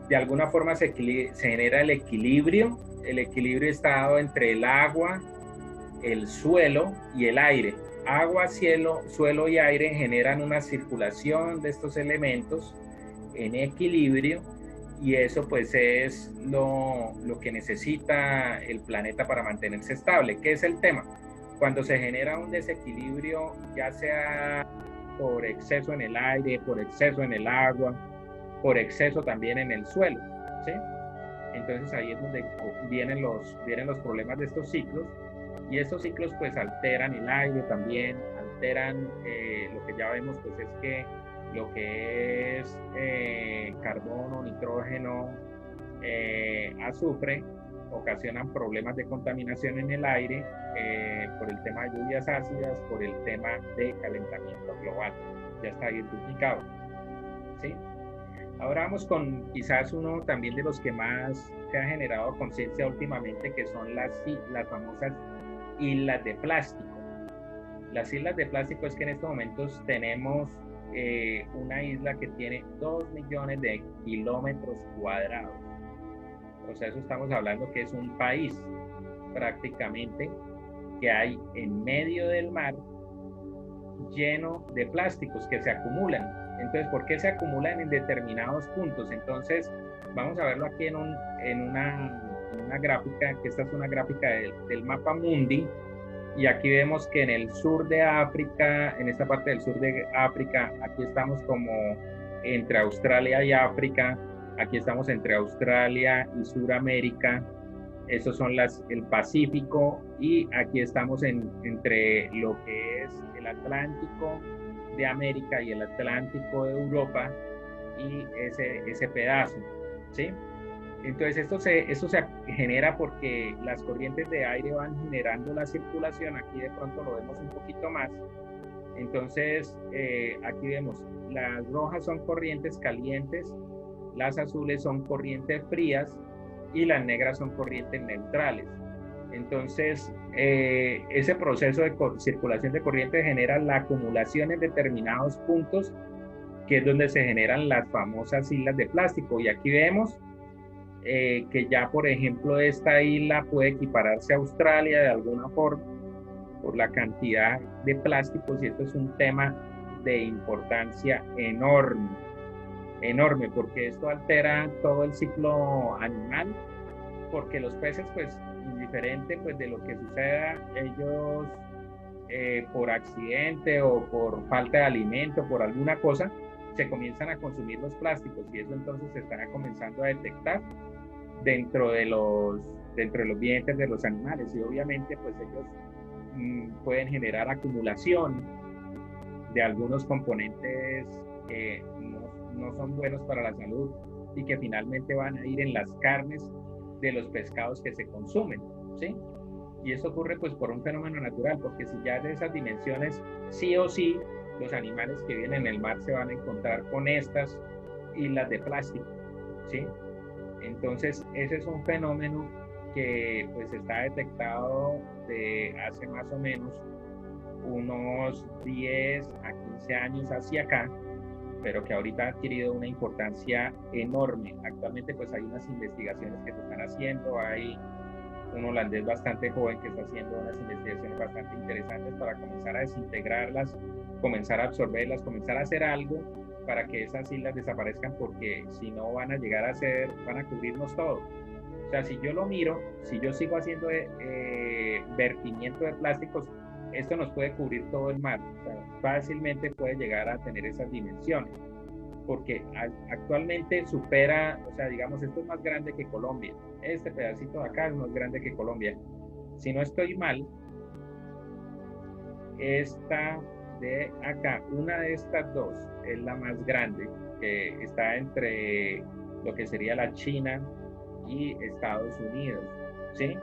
de alguna forma se genera el equilibrio. El equilibrio está dado entre el agua, el suelo y el aire. Agua, cielo, suelo y aire generan una circulación de estos elementos en equilibrio. Y eso pues es lo que necesita el planeta para mantenerse estable. ¿Qué es el tema? Cuando se genera un desequilibrio, ya sea por exceso en el aire, por exceso en el agua, por exceso también en el suelo, ¿sí? Entonces ahí es donde vienen los problemas de estos ciclos, y estos ciclos pues alteran el aire también, alteran lo que ya vemos pues es que lo que es carbono, nitrógeno, azufre, ocasionan problemas de contaminación en el aire por el tema de lluvias ácidas, por el tema de calentamiento global. Ya está identificado, ¿sí? Ahora vamos con quizás uno también de los que más se ha generado conciencia últimamente, que son las famosas islas de plástico. Las islas de plástico es que en estos momentos tenemos una isla que tiene 2 millones de kilómetros cuadrados. O sea, eso estamos hablando que es un país prácticamente que hay en medio del mar lleno de plásticos que se acumulan. Entonces, ¿por qué se acumulan en determinados puntos? Entonces, vamos a verlo aquí en una gráfica, que esta es una gráfica del mapa mundi. Y aquí vemos que en el sur de África, en esta parte del sur de África, aquí estamos como entre Australia y África, aquí estamos entre Australia y Suramérica, esos son el Pacífico, y aquí estamos entre lo que es el Atlántico de América y el Atlántico de Europa, y ese pedazo, ¿sí? Entonces esto se genera porque las corrientes de aire van generando la circulación. Aquí de pronto lo vemos un poquito más. Entonces aquí vemos, las rojas son corrientes calientes, las azules son corrientes frías y las negras son corrientes neutrales. Entonces ese proceso de circulación de corriente genera la acumulación en determinados puntos, que es donde se generan las famosas islas de plástico. Y aquí vemos que ya, por ejemplo, esta isla puede equipararse a Australia de alguna forma por la cantidad de plásticos, y esto es un tema de importancia enorme, enorme, porque esto altera todo el ciclo animal, porque los peces, pues, indiferente pues de lo que suceda, ellos por accidente o por falta de alimento, por alguna cosa, se comienzan a consumir los plásticos, y eso entonces se estará comenzando a detectar dentro de los dientes de los animales, y obviamente pues ellos pueden generar acumulación de algunos componentes que no son buenos para la salud y que finalmente van a ir en las carnes de los pescados que se consumen, ¿sí? Y eso ocurre pues por un fenómeno natural, porque si ya de esas dimensiones, sí o sí, los animales que viven en el mar se van a encontrar con estas islas de plástico, ¿sí? Entonces, ese es un fenómeno que pues está detectado de hace más o menos unos 10 a 15 años hacia acá, pero que ahorita ha adquirido una importancia enorme. Actualmente pues hay unas investigaciones que se están haciendo, hay un holandés bastante joven que está haciendo unas investigaciones bastante interesantes para comenzar a desintegrarlas, comenzar a absorberlas, comenzar a hacer algo para que esas islas desaparezcan, porque si no van a llegar a ser, van a cubrirnos todo. O sea, si yo lo miro, si yo sigo haciendo vertimiento de plásticos, esto nos puede cubrir todo el mar. O sea, fácilmente puede llegar a tener esas dimensiones, porque actualmente supera, o sea, digamos, esto es más grande que Colombia. Este pedacito de acá es más grande que Colombia. Si no estoy mal, esta de acá, una de estas dos es la más grande, que está entre lo que sería la China y Estados Unidos, ¿sí?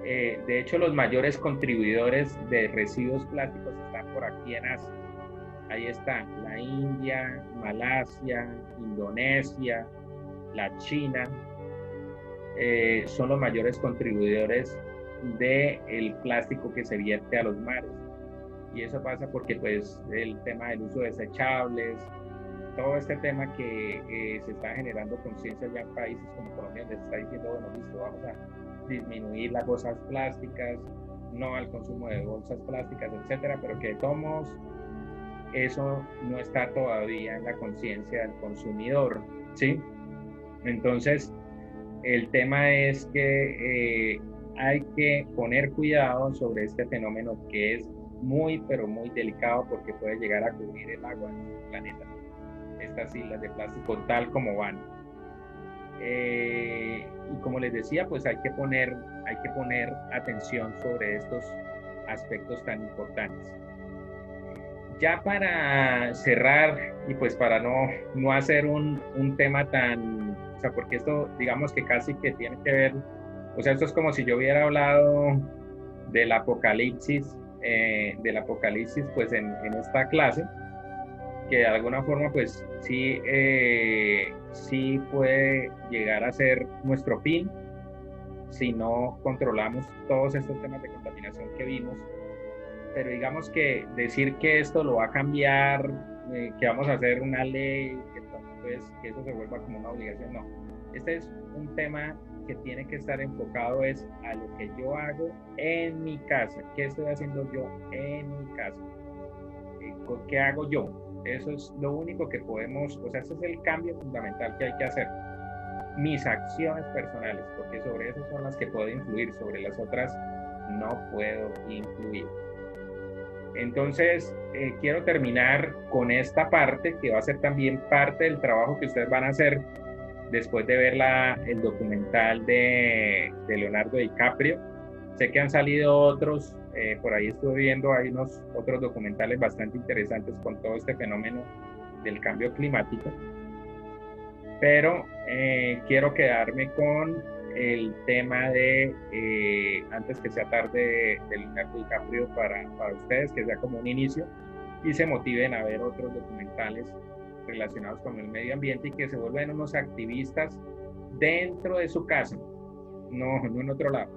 De hecho, los mayores contribuidores de residuos plásticos están por aquí en Asia. Ahí está la India, Malasia, Indonesia, la China, son los mayores contribuidores del plástico que se vierte a los mares. Y eso pasa porque pues el tema del uso de desechables, todo este tema que se está generando conciencia ya en países como Colombia, donde se está diciendo, bueno, listo, vamos a disminuir las bolsas plásticas, no al consumo de bolsas plásticas, etcétera, pero que de todos modos eso no está todavía en la conciencia del consumidor, ¿sí? Entonces, el tema es que hay que poner cuidado sobre este fenómeno que es muy, pero muy delicado, porque puede llegar a cubrir el agua del planeta, estas islas de plástico tal como van. Y como les decía, pues hay que poner atención sobre estos aspectos tan importantes. Ya para cerrar, y pues para no hacer un tema tan, o sea, porque esto digamos que casi que tiene que ver, o sea, esto es como si yo hubiera hablado del apocalipsis pues en esta clase, que de alguna forma pues sí, sí puede llegar a ser nuestro fin si no controlamos todos estos temas de contaminación que vimos. Pero digamos que decir que esto lo va a cambiar, que vamos a hacer una ley, que eso se vuelva como una obligación, no. Este es un tema que tiene que estar enfocado es a lo que yo hago en mi casa. ¿Qué estoy haciendo yo en mi casa? ¿Qué hago yo? Eso es lo único que podemos, o sea, ese es el cambio fundamental que hay que hacer. Mis acciones personales, porque sobre eso son las que puedo influir, sobre las otras no puedo influir. Entonces, quiero terminar con esta parte, que va a ser también parte del trabajo que ustedes van a hacer después de ver el documental de Leonardo DiCaprio. Sé que han salido otros, por ahí estuve viendo, hay unos otros documentales bastante interesantes con todo este fenómeno del cambio climático, pero quiero quedarme con el tema de, antes que sea tarde, de Leonardo DiCaprio para ustedes, que sea como un inicio, y se motiven a ver otros documentales relacionados con el medio ambiente y que se vuelvan unos activistas dentro de su casa, no en otro lado.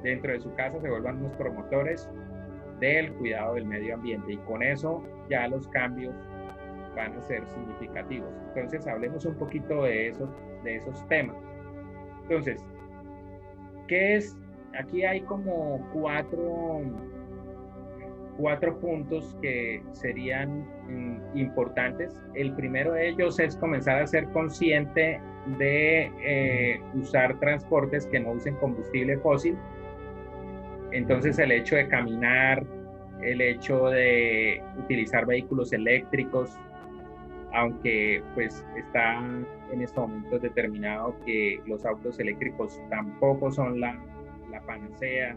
Dentro de su casa se vuelvan unos promotores del cuidado del medio ambiente, y con eso ya los cambios van a ser significativos. Entonces, hablemos un poquito de esos temas. Entonces, ¿qué es? Aquí hay como cuatro puntos que serían importantes. El primero de ellos es comenzar a ser consciente de usar transportes que no usen combustible fósil. Entonces, el hecho de caminar, el hecho de utilizar vehículos eléctricos, aunque pues está en estos momentos determinado que los autos eléctricos tampoco son la panacea,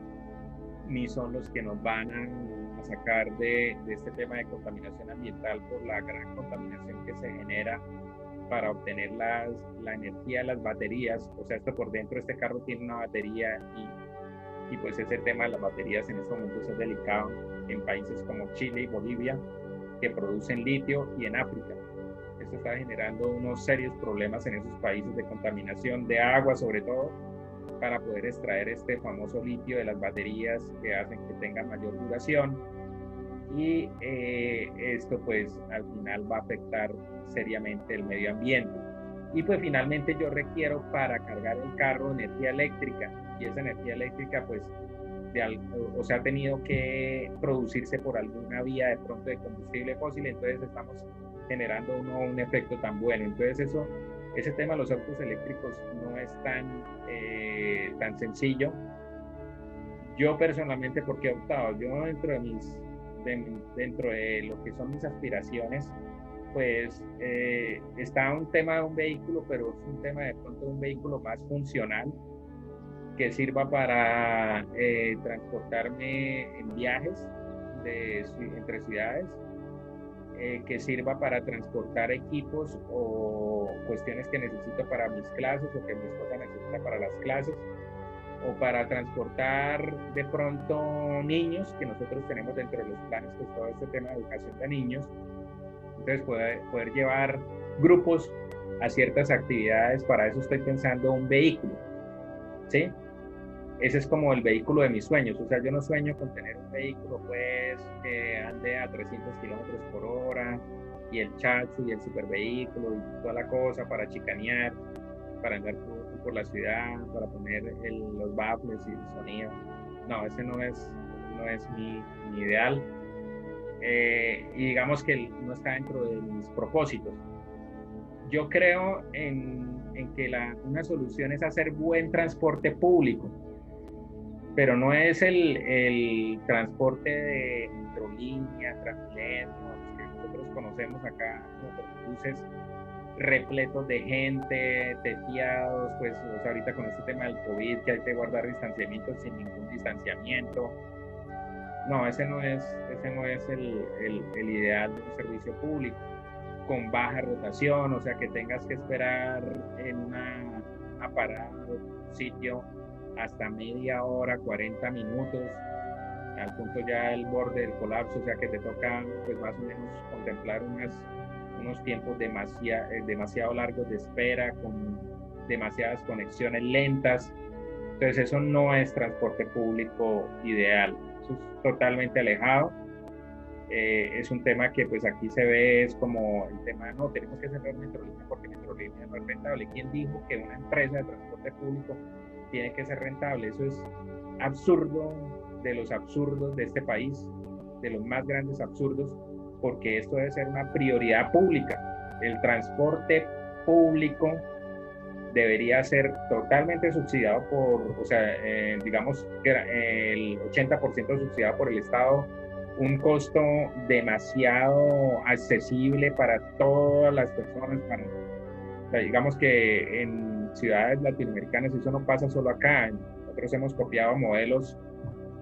ni son los que nos van a sacar de este tema de contaminación ambiental por la gran contaminación que se genera para obtener la energía de las baterías. O sea, esto por dentro, este carro tiene una batería, y pues ese tema de las baterías en estos momentos es delicado en países como Chile y Bolivia, que producen litio, y en África. Esto está generando unos serios problemas en esos países de contaminación de agua, sobre todo, para poder extraer este famoso litio de las baterías que hacen que tengan mayor duración. y esto pues al final va a afectar seriamente el medio ambiente. Y pues finalmente yo requiero para cargar el carro energía eléctrica, y esa energía eléctrica pues o sea, ha tenido que producirse por alguna vía de pronto de combustible fósil, entonces estamos generando un efecto tan bueno. Entonces ese tema de los autos eléctricos no es tan sencillo. Yo personalmente, porque he optado, yo dentro de lo que son mis aspiraciones, pues está un tema de un vehículo, pero es un tema de pronto de un vehículo más funcional, que sirva para transportarme en viajes entre ciudades, que sirva para transportar equipos o cuestiones que necesito para mis clases o que mi esposa necesita para las clases, o para transportar de pronto niños, que nosotros tenemos dentro de los planes, pues todo este tema de educación de niños. Entonces poder llevar grupos a ciertas actividades, para eso estoy pensando un vehículo, ¿sí? Ese es como el vehículo de mis sueños. O sea, yo no sueño con tener un vehículo pues que ande a 300 kilómetros por hora y el chacho y el supervehículo y toda la cosa para chicanear, para andar por la ciudad, para poner los baffles y el sonido. No, ese no es mi ideal. Y digamos que no está dentro de mis propósitos. Yo creo en que una solución es hacer buen transporte público, pero no es el transporte de Metrolínea, Transmilenio, que nosotros conocemos acá, como buses repletos de gente, teteados, pues o sea, ahorita con este tema del COVID, que hay que guardar distanciamiento sin ningún distanciamiento. No, ese no es el ideal de un servicio público, con baja rotación, o sea, que tengas que esperar en una parada, un sitio, hasta media hora, 40 minutos, al punto ya el borde del colapso, o sea, que te toca pues más o menos contemplar unos tiempos demasiado largos de espera, con demasiadas conexiones lentas. Entonces eso no es transporte público ideal, eso es totalmente alejado. Es un tema que pues aquí se ve, es como el tema, no, tenemos que cerrar Metrolínea porque Metrolínea no es rentable. ¿Quién dijo que una empresa de transporte público tiene que ser rentable? Eso es absurdo, de los absurdos de este país, de los más grandes absurdos, porque esto debe ser una prioridad pública. El transporte público debería ser totalmente subsidiado o sea, digamos que el 80% subsidiado por el Estado, un costo demasiado accesible para todas las personas, o sea, digamos que en ciudades latinoamericanas eso no pasa solo acá. Nosotros hemos copiado modelos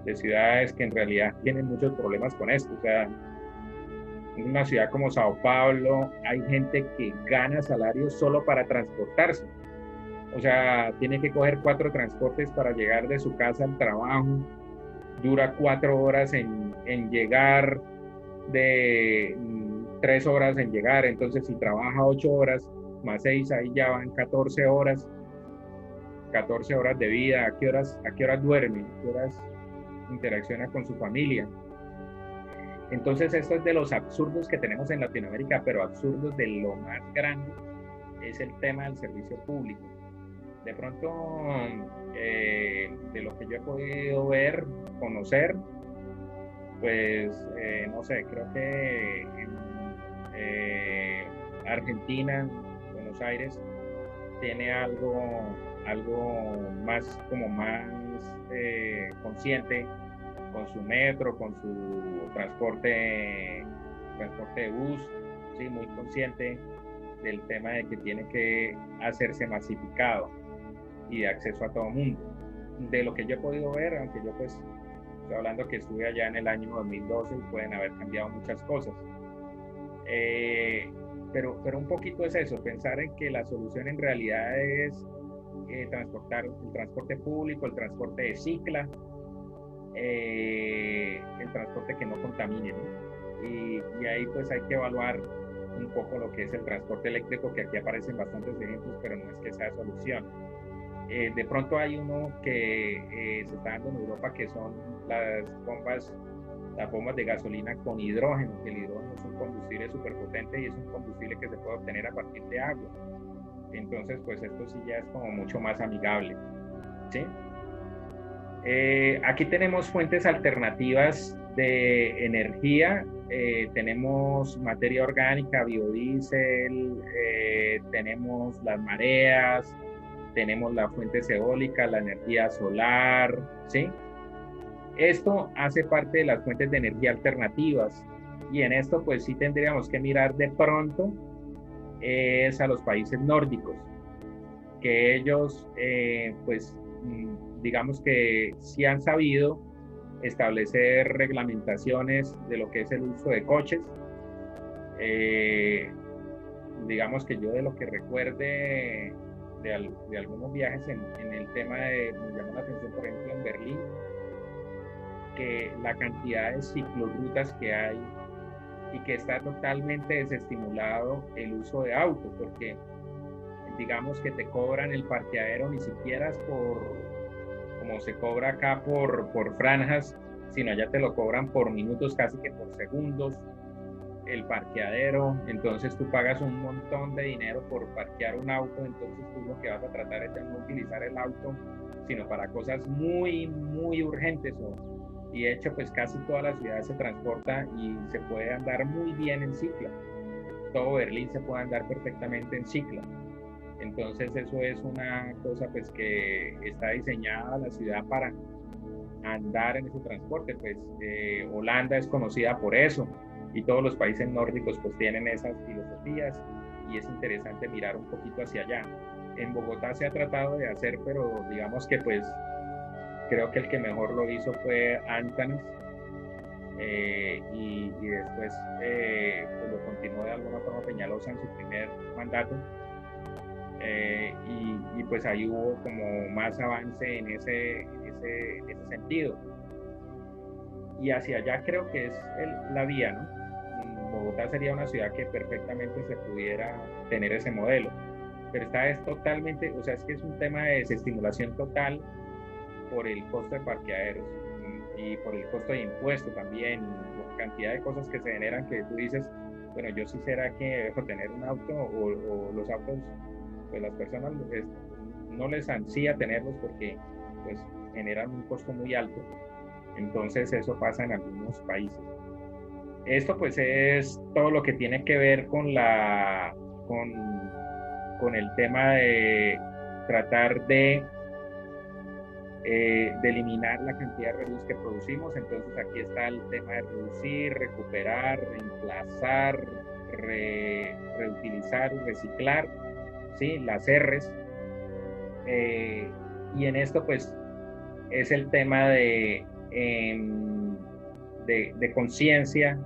de ciudades que en realidad tienen muchos problemas con esto. O sea, en una ciudad como Sao Paulo hay gente que gana salarios solo para transportarse. O sea, tiene que coger 4 transportes para llegar de su casa al trabajo. Dura 4 horas en llegar, de 3 horas en llegar. Entonces, si trabaja 8 horas más 6, ahí ya van 14 horas. 14 horas de vida. ¿A qué horas duerme? ¿A qué horas interacciona con su familia? Entonces, esto es de los absurdos que tenemos en Latinoamérica, pero absurdos de lo más grande es el tema del servicio público. De pronto, de lo que yo he podido ver, conocer, pues, no sé, creo que en Argentina, Buenos Aires, tiene algo más, como más consciente con su metro, con su transporte de bus, sí, muy consciente del tema de que tiene que hacerse masificado y de acceso a todo mundo. De lo que yo he podido ver, aunque yo pues estoy hablando que estuve allá en el año 2012 y pueden haber cambiado muchas cosas. Pero un poquito es eso, pensar en que la solución en realidad es transportar el transporte público, el transporte de cicla, el transporte que no contamine, ¿no? Y ahí pues hay que evaluar un poco lo que es el transporte eléctrico, que aquí aparecen bastantes ejemplos, pero no es que sea solución. De pronto hay uno que se está dando en Europa, que son las bombas las bombas de gasolina con hidrógeno, que el hidrógeno es un combustible súper potente y es un combustible que se puede obtener a partir de agua. Entonces, pues esto sí ya es como mucho más amigable, ¿sí? Aquí tenemos fuentes alternativas de energía. Tenemos materia orgánica, biodiesel, tenemos las mareas, tenemos las fuentes eólicas, la energía solar, ¿sí? Esto hace parte de las fuentes de energía alternativas y en esto pues sí tendríamos que mirar de pronto es a los países nórdicos, que ellos pues digamos que sí han sabido establecer reglamentaciones de lo que es el uso de coches. Digamos que yo de lo que recuerde de algunos viajes en el tema de, me llamó la atención por ejemplo en Berlín, que la cantidad de ciclorrutas que hay y que está totalmente desestimulado el uso de autos, porque digamos que te cobran el parqueadero ni siquiera es por, como se cobra acá por franjas, sino allá te lo cobran por minutos, casi que por segundos, el parqueadero, entonces tú pagas un montón de dinero por parquear un auto, entonces tú lo que vas a tratar es de no utilizar el auto, sino para cosas muy, muy urgentes, y de hecho pues casi toda la ciudad se transporta y se puede andar muy bien en cicla, todo Berlín se puede andar perfectamente en cicla. Entonces eso es una cosa pues que está diseñada la ciudad para andar en ese transporte, pues Holanda es conocida por eso y todos los países nórdicos pues tienen esas filosofías y es interesante mirar un poquito hacia allá. En Bogotá se ha tratado de hacer, pero digamos que pues creo que el que mejor lo hizo fue Antanas y después pues lo continuó de alguna forma Peñalosa en su primer mandato. Y pues ahí hubo como más avance en ese sentido. Y hacia allá creo que es la vía, ¿no? Bogotá sería una ciudad que perfectamente se pudiera tener ese modelo. Pero esta es totalmente, o sea, es que es un tema de desestimulación total por el costo de parqueaderos y por el costo de impuesto también, y por cantidad de cosas que se generan que tú dices, bueno, yo sí será que dejo tener un auto o los autos pues las personas no les ansía tenerlos porque pues generan un costo muy alto. Entonces eso pasa en algunos países. Esto pues es todo lo que tiene que ver con con el tema de tratar de eliminar la cantidad de residuos que producimos. Entonces aquí está el tema de reducir, recuperar, reemplazar, reutilizar, reciclar, ¿sí? Las R's. Y en esto pues es el tema de conciencia,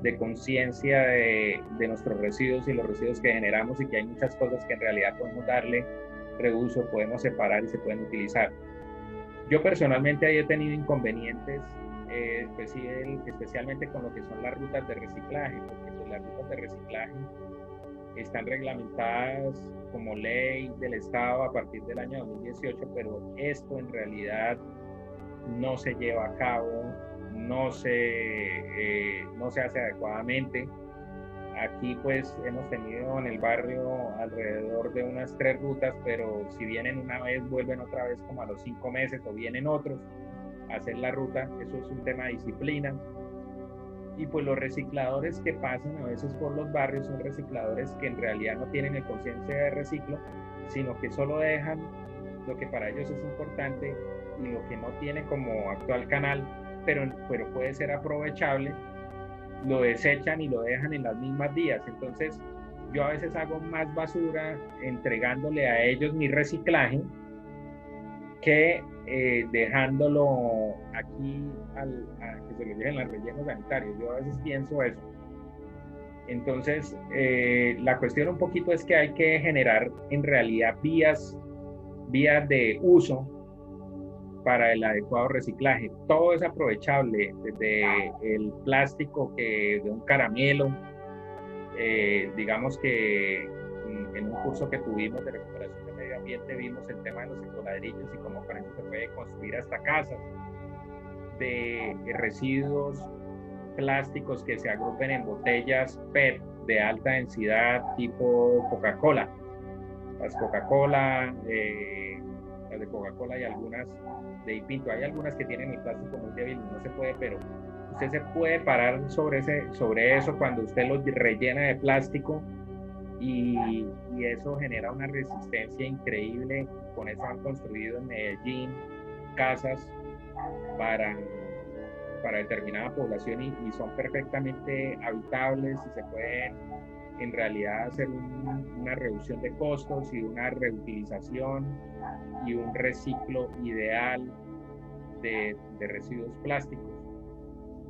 de nuestros residuos y los residuos que generamos, y que hay muchas cosas que en realidad podemos darle reuso, podemos separar y se pueden utilizar. Yo personalmente ahí he tenido inconvenientes, especialmente con lo que son las rutas de reciclaje, porque pues, las rutas de reciclaje están reglamentadas como ley del Estado a partir del año 2018, pero esto en realidad no se lleva a cabo, no se hace adecuadamente. Aquí pues hemos tenido en el barrio alrededor de unas 3 rutas, pero si vienen una vez, vuelven otra vez como a los 5 meses, o vienen otros a hacer la ruta. Eso es un tema de disciplina. Y pues los recicladores que pasan a veces por los barrios son recicladores que en realidad no tienen el conciencia de reciclo, sino que solo dejan lo que para ellos es importante y lo que no tiene como actual canal, pero puede ser aprovechable, lo desechan y lo dejan en las mismas vías. Entonces yo a veces hago más basura entregándole a ellos mi reciclaje que dejándolo aquí a que se lo lleven al relleno sanitario. Yo a veces pienso eso. Entonces la cuestión un poquito es que hay que generar en realidad vías de uso para el adecuado reciclaje. Todo es aprovechable, desde el plástico de un caramelo. Digamos que en un curso que tuvimos de recuperación del medio ambiente vimos el tema de los ecoladrillos y cómo con eso se puede construir hasta casas, de residuos plásticos que se agrupen en botellas PET de alta densidad tipo Coca-Cola. Las de Coca-Cola y algunas de Ipinto. Hay algunas que tienen el plástico muy débil, no se puede, pero usted se puede parar sobre eso cuando usted lo rellena de plástico y eso genera una resistencia increíble. Con eso han construido en Medellín casas para determinada población y son perfectamente habitables y se pueden en realidad hacer una reducción de costos y una reutilización y un reciclo ideal de residuos plásticos.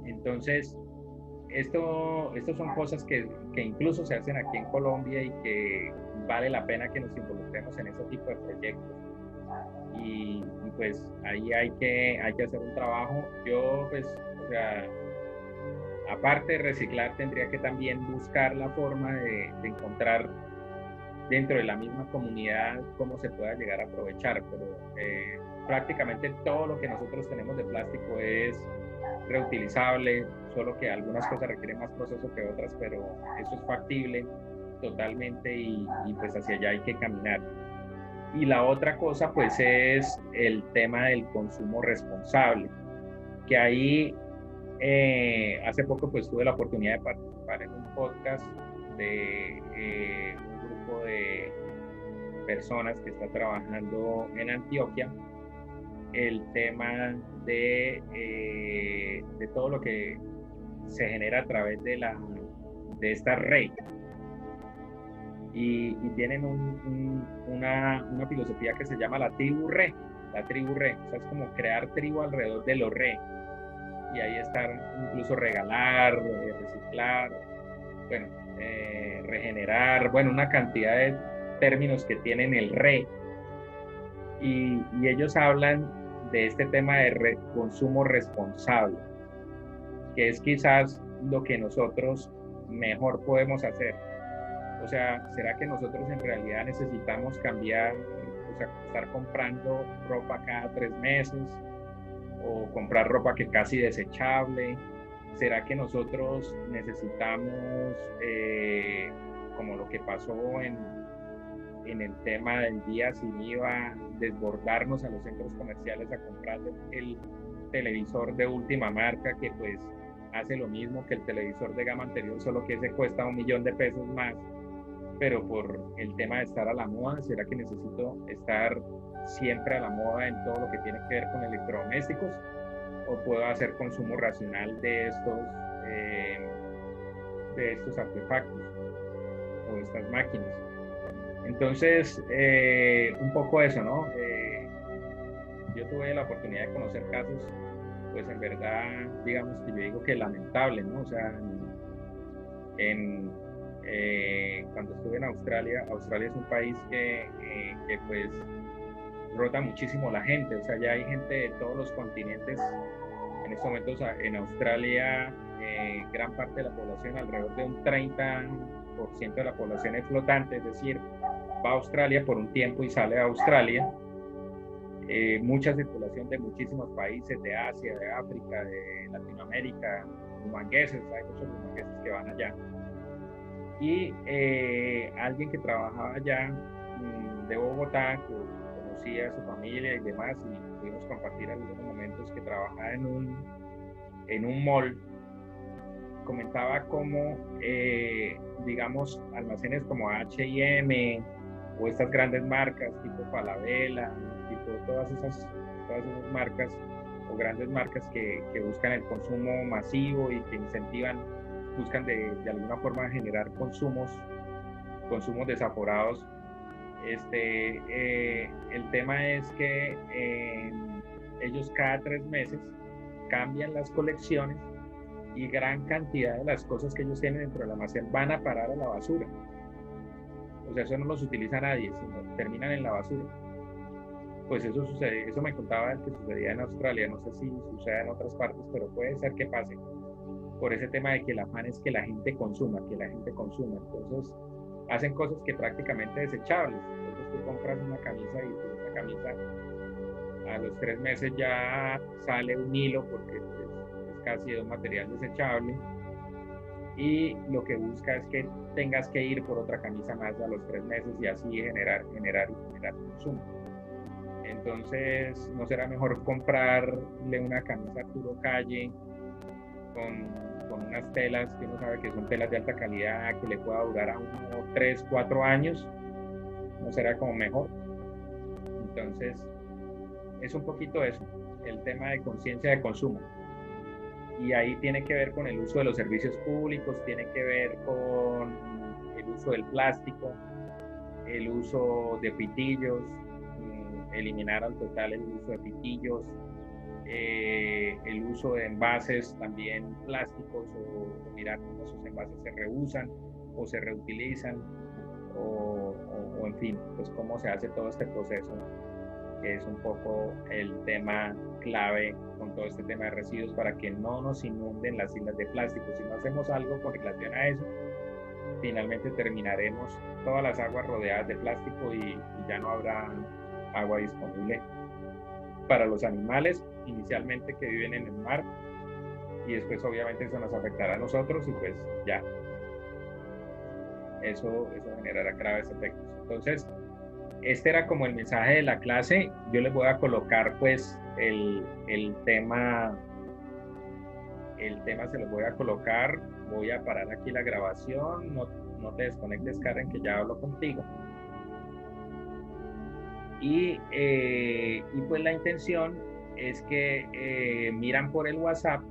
Entonces, estos son cosas que incluso se hacen aquí en Colombia y que vale la pena que nos involucremos en ese tipo de proyectos. Y pues ahí hay que hacer un trabajo. Yo, pues, o sea, aparte de reciclar, tendría que también buscar la forma de encontrar dentro de la misma comunidad cómo se pueda llegar a aprovechar, pero prácticamente todo lo que nosotros tenemos de plástico es reutilizable, solo que algunas cosas requieren más proceso que otras, pero eso es factible totalmente y pues hacia allá hay que caminar. Y la otra cosa pues es el tema del consumo responsable, que ahí hace poco pues tuve la oportunidad de participar en un podcast de un grupo de personas que está trabajando en Antioquia el tema de todo lo que se genera a través de esta red. Y tienen una filosofía que se llama la tribu red. O sea, es como crear tribu alrededor de lo red. Y ahí están incluso regalar, reciclar, bueno, regenerar, bueno, una cantidad de términos que tienen el re. Y ellos hablan de este tema de consumo responsable, que es quizás lo que nosotros mejor podemos hacer. O sea, ¿será que nosotros en realidad necesitamos cambiar, o sea, estar comprando ropa cada 3 meses? O comprar ropa que casi desechable. ¿Será que nosotros necesitamos, como lo que pasó en el tema del día sin IVA, desbordarnos a los centros comerciales a comprar el televisor de última marca que pues hace lo mismo que el televisor de gama anterior, solo que ese cuesta $1.000.000 más? Pero por el tema de estar a la moda, ¿será que necesito estar siempre a la moda en todo lo que tiene que ver con electrodomésticos? ¿O puedo hacer consumo racional de estos artefactos o de estas máquinas? Entonces, un poco eso, ¿no? Yo tuve la oportunidad de conocer casos, pues en verdad, digamos que yo digo que lamentable, ¿no? O sea, cuando estuve en Australia es un país que pues rota muchísimo la gente, o sea, ya hay gente de todos los continentes. En estos momentos en Australia, gran parte de la población, alrededor de un 30% de la población es flotante, es decir, va a Australia por un tiempo y sale de Australia. Mucha circulación de muchísimos países, de Asia, de África, de Latinoamérica, rumangueses, hay muchos rumangueses que van allá. Y alguien que trabajaba allá de Bogotá, que conocía a su familia y demás, y pudimos compartir algunos momentos, que trabajaba en un mall, comentaba cómo, digamos, almacenes como H&M o estas grandes marcas tipo Falabella, tipo todas esas marcas o grandes marcas que buscan el consumo masivo y que buscan de alguna forma generar consumos desaforados. El tema es que ellos cada 3 meses cambian las colecciones y gran cantidad de las cosas que ellos tienen dentro del almacén van a parar a la basura. O sea, eso no los utiliza nadie, sino terminan en la basura. Pues eso sucede, eso me contaba el que sucedía en Australia, no sé si sucede en otras partes, pero puede ser que pase por ese tema de que el afán es que la gente consuma. Entonces hacen cosas que prácticamente desechables. Entonces tú compras una camisa y esa camisa a los 3 meses ya sale un hilo porque pues, es casi de un material desechable, y lo que busca es que tengas que ir por otra camisa más a los 3 meses y así generar consumo. Entonces, ¿no será mejor comprarle una camisa Arturo Calle con unas telas que uno sabe que son telas de alta calidad, que le pueda durar a uno 3, 4 años? ¿No será como mejor? Entonces, es un poquito eso, el tema de conciencia de consumo. Y ahí tiene que ver con el uso de los servicios públicos, tiene que ver con el uso del plástico, el uso de pitillos, eliminar al total el uso de pitillos, el uso de envases también plásticos, o mirar cómo esos envases se reusan o se reutilizan, o en fin, pues cómo se hace todo este proceso, que es un poco el tema clave con todo este tema de residuos, para que no nos inunden las islas de plástico. Si no hacemos algo con relación a eso, finalmente terminaremos todas las aguas rodeadas de plástico y ya no habrá agua disponible para los animales, inicialmente que viven en el mar, y después obviamente eso nos afectará a nosotros, y pues ya, eso generará graves efectos. Entonces, este era como el mensaje de la clase. Yo les voy a colocar pues el tema se los voy a colocar. Voy a parar aquí la grabación, no te desconectes, Karen, que ya hablo contigo. Y pues la intención es que miran por el WhatsApp